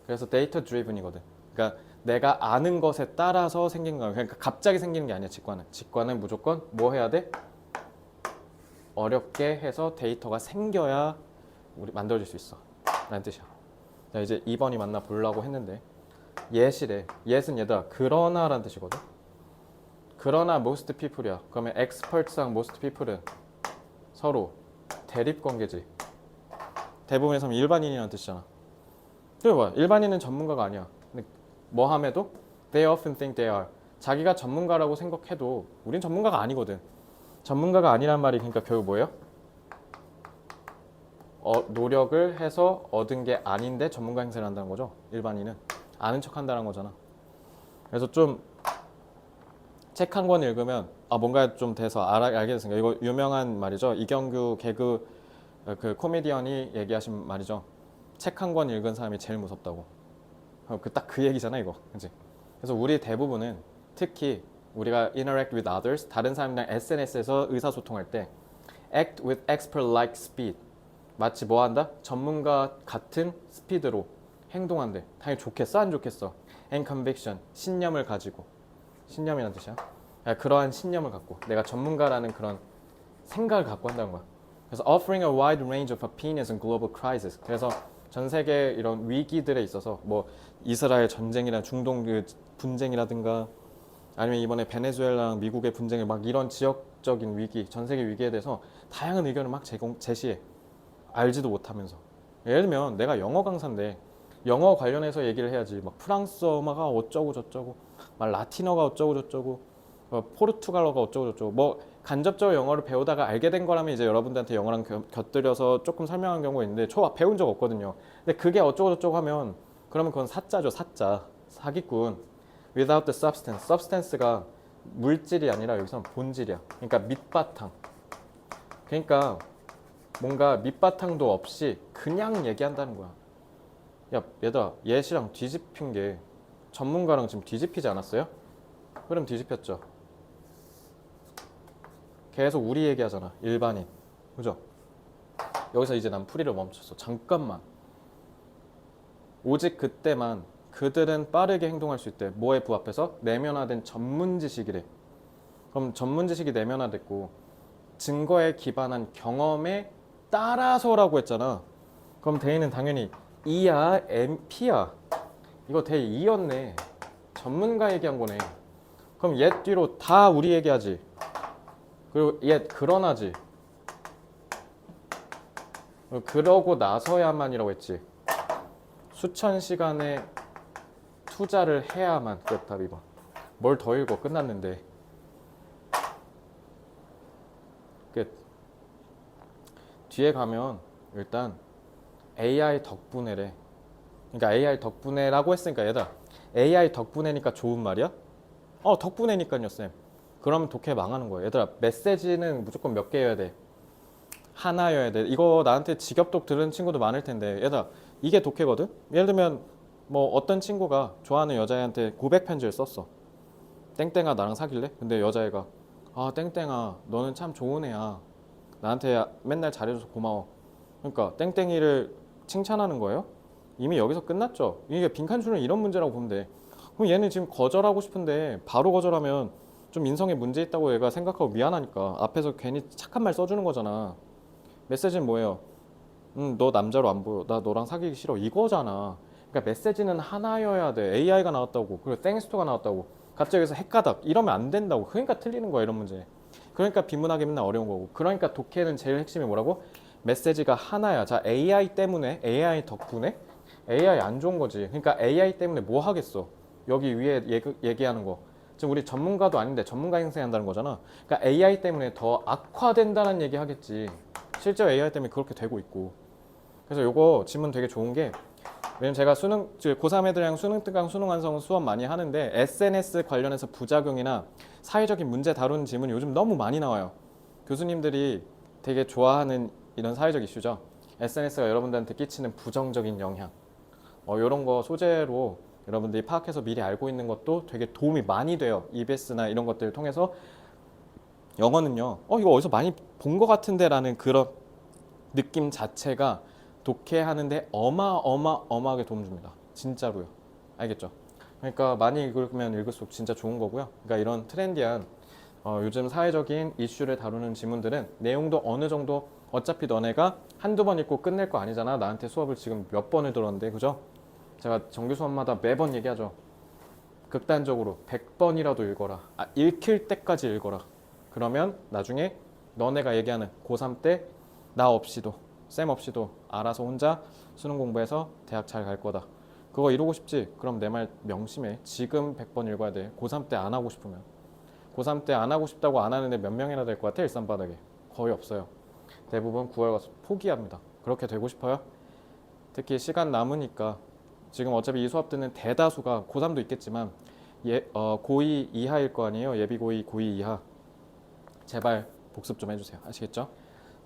그래서 data driven이거든. 그러니까 내가 아는 것에 따라서 생긴 거야. 그러니까 갑자기 생기는 게 아니야, 직관은. 직관은 무조건 뭐 해야 돼? 어렵게 해서 데이터가 생겨야 우리 만들어질 수 있어 라는 뜻이야. 자, 이제 2번이 맞나 보려고 했는데 yet이래. yet은 얘들아 그러나 라는 뜻이거든. 그러나 most people이야. 그러면 experts랑 most people은 서로 대립관계지. 대부분에서 일반인이라는 뜻이잖아. 그게 뭐야? 일반인은 전문가가 아니야. 근데 뭐 함에도 they often think they are. 자기가 전문가라고 생각해도 우린 전문가가 아니거든. 전문가가 아니란 말이 그러니까 결국 뭐예요? 노력을 해서 얻은 게 아닌데 전문가 행세를 한다는 거죠. 일반인은 아는 척 한다는 거잖아. 그래서 좀 책 한 권 읽으면 뭔가 좀 돼서 알게 됐으니까 이거 유명한 말이죠. 이경규 개그 그 코미디언이 얘기하신 말이죠. 책 한 권 읽은 사람이 제일 무섭다고. 딱 그 얘기잖아 이거. 그치? 그래서 우리 대부분은 특히 우리가 interact with others, 다른 사람이랑 SNS에서 의사소통할 때 act with expert-like speed. 마치 뭐 한다? 전문가 같은 스피드로 행동한대. 당연히 좋겠어? 안 좋겠어? and conviction, 신념을 가지고. 신념이라는 뜻이야. 그러한 신념을 갖고 내가 전문가라는 그런 생각을 갖고 한다는 거야. 그래서 offering a wide range of opinions on global crisis. 그래서 전 세계 이런 위기들에 있어서 뭐 이스라엘 전쟁이나 중동 그 분쟁이라든가 아니면 이번에 베네수엘라랑 미국의 분쟁을 막 이런 지역적인 위기, 전 세계 위기에 대해서 다양한 의견을 막 제시해. 알지도 못하면서. 예를 들면 내가 영어 강사인데 영어 관련해서 얘기를 해야지. 막 프랑스어가 어쩌고 저쩌고, 막 라틴어가 어쩌고 저쩌고, 포르투갈어가 어쩌고 저쩌고. 뭐 간접적으로 영어를 배우다가 알게 된 거라면 이제 여러분들한테 영어랑 곁들여서 조금 설명한 경우가 있는데 저 배운 적 없거든요. 근데 그게 어쩌고 저쩌고 하면 그러면 그건 사자죠, 사자. 사기꾼. Without the substance. substance가 물질이 아니라 여기서는 본질이야. 그러니까 밑바탕. 그러니까 뭔가 밑바탕도 없이 그냥 얘기한다는 거야. 야, 얘들아, 얘시랑 뒤집힌 게 전문가랑 지금 뒤집히지 않았어요? 그럼 뒤집혔죠. 계속 우리 얘기하잖아. 일반인. 그죠? 여기서 이제 난 풀이를 멈췄어. 잠깐만. 오직 그때만 그들은 빠르게 행동할 수 있대. 뭐에 부합해서? 내면화된 전문 지식이래. 그럼 전문 지식이 내면화됐고 증거에 기반한 경험에 따라서라고 했잖아. 그럼 대인은 당연히 E야, P야. 이거 대 2였네. 전문가 얘기한 거네. 그럼 옛 뒤로 다 우리 얘기하지. 그리고 옛 그러나지. 그러고 나서야만이라고 했지. 수천 시간의 투자를 해야만. 그랬다, 이거. 뭘 더 읽어. 끝났는데. 끝. 뒤에 가면 일단 AI 덕분에래. 그러니까 AI 덕분에라고 했으니까 얘들아, AI 덕분에니까 좋은 말이야? 덕분에니까요 쌤. 그러면 독해 망하는 거야. 얘들아, 메시지는 무조건 몇 개여야 돼? 하나여야 돼. 이거 나한테 직업독 들은 친구도 많을 텐데 얘들아, 이게 독해거든? 예를 들면 뭐 어떤 친구가 좋아하는 여자애한테 고백 편지를 썼어. 땡땡아 나랑 사귈래? 근데 여자애가 땡땡아 너는 참 좋은 애야. 나한테 맨날 잘해줘서 고마워. 그러니까 땡땡이를 칭찬하는 거예요? 이미 여기서 끝났죠. 이게 빈칸수는 이런 문제라고 보면 돼. 그럼 얘는 지금 거절하고 싶은데 바로 거절하면 좀 인성에 문제 있다고 얘가 생각하고 미안하니까 앞에서 괜히 착한 말 써주는 거잖아. 메시지는 뭐예요? 너 남자로 안 보여. 나 너랑 사귀기 싫어. 이거잖아. 그러니까 메시지는 하나여야 돼. AI가 나왔다고. 그리고 땡스토가 나왔다고. 갑자기 여기서 핵가닥. 이러면 안 된다고. 그러니까 틀리는 거야, 이런 문제. 그러니까 비문학이 맨날 어려운 거고. 그러니까 독해는 제일 핵심이 뭐라고? 메시지가 하나야. 자, AI 때문에, AI 덕분에 AI 안 좋은 거지. 그러니까 AI 때문에 뭐 하겠어? 여기 위에 얘기하는 거. 지금 우리 전문가도 아닌데 전문가 행세한다는 거잖아. 그러니까 AI 때문에 더 악화된다는 얘기 하겠지. 실제로 AI 때문에 그렇게 되고 있고. 그래서 요거 질문 되게 좋은 게, 왜냐면 제가 고3 애들이랑 수능 특강 수능 완성 수업 많이 하는데 SNS 관련해서 부작용이나 사회적인 문제 다루는 질문이 요즘 너무 많이 나와요. 교수님들이 되게 좋아하는 이런 사회적 이슈죠. SNS가 여러분들한테 끼치는 부정적인 영향. 이런 거 소재로 여러분들이 파악해서 미리 알고 있는 것도 되게 도움이 많이 돼요. EBS나 이런 것들을 통해서. 영어는요, 이거 어디서 많이 본 것 같은데 라는 그런 느낌 자체가 독해하는데 어마어마하게 도움 줍니다. 진짜로요. 알겠죠? 그러니까 많이 읽으면 읽을수록 진짜 좋은 거고요. 그러니까 이런 트렌디한 요즘 사회적인 이슈를 다루는 지문들은 내용도 어느 정도, 어차피 너네가 한두 번 읽고 끝낼 거 아니잖아. 나한테 수업을 지금 몇 번을 들었는데, 그죠? 제가 정규 수업마다 매번 얘기하죠. 극단적으로 100번이라도 읽어라. 읽힐 때까지 읽어라. 그러면 나중에 너네가 얘기하는 고3 때 나 없이도, 쌤 없이도 알아서 혼자 수능 공부해서 대학 잘 갈 거다. 그거 이루고 싶지? 그럼 내 말 명심해. 지금 100번 읽어야 돼. 고3 때 안 하고 싶으면. 고3 때 안 하고 싶다고 안 하는데 몇 명이나 될 것 같아? 일산바닥에. 거의 없어요. 대부분 9월 가서 포기합니다. 그렇게 되고 싶어요? 특히 시간 남으니까 지금 어차피 이 수업 듣는 대다수가 고3도 있겠지만 고2 이하일 거 아니에요. 예비 고2, 고2 이하. 제발 복습 좀 해주세요. 아시겠죠?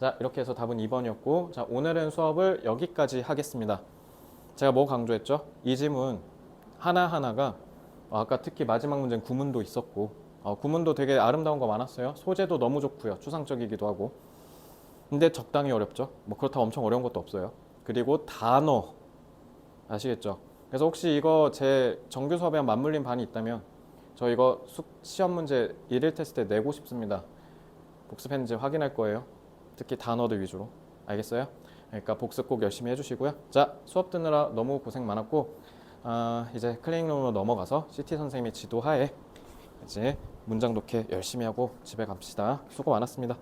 자, 이렇게 해서 답은 2번이었고, 자, 오늘은 수업을 여기까지 하겠습니다. 제가 뭐 강조했죠? 이 지문 하나하나가 아까 특히 마지막 문제는 구문도 있었고, 구문도 되게 아름다운 거 많았어요. 소재도 너무 좋고요. 추상적이기도 하고. 근데 적당히 어렵죠? 뭐 그렇다고 엄청 어려운 것도 없어요. 그리고 단어 아시겠죠? 그래서 혹시 이거 제 정규 수업이랑 맞물린 반이 있다면 저 이거 시험 문제 1일 테스트 내고 싶습니다. 복습했는지 확인할 거예요. 특히 단어들 위주로. 알겠어요? 그러니까 복습 꼭 열심히 해주시고요. 자, 수업 듣느라 너무 고생 많았고, 이제 클리닉룸으로 넘어가서 CT 선생님이 지도하에 이제 문장 독해 열심히 하고 집에 갑시다. 수고 많았습니다.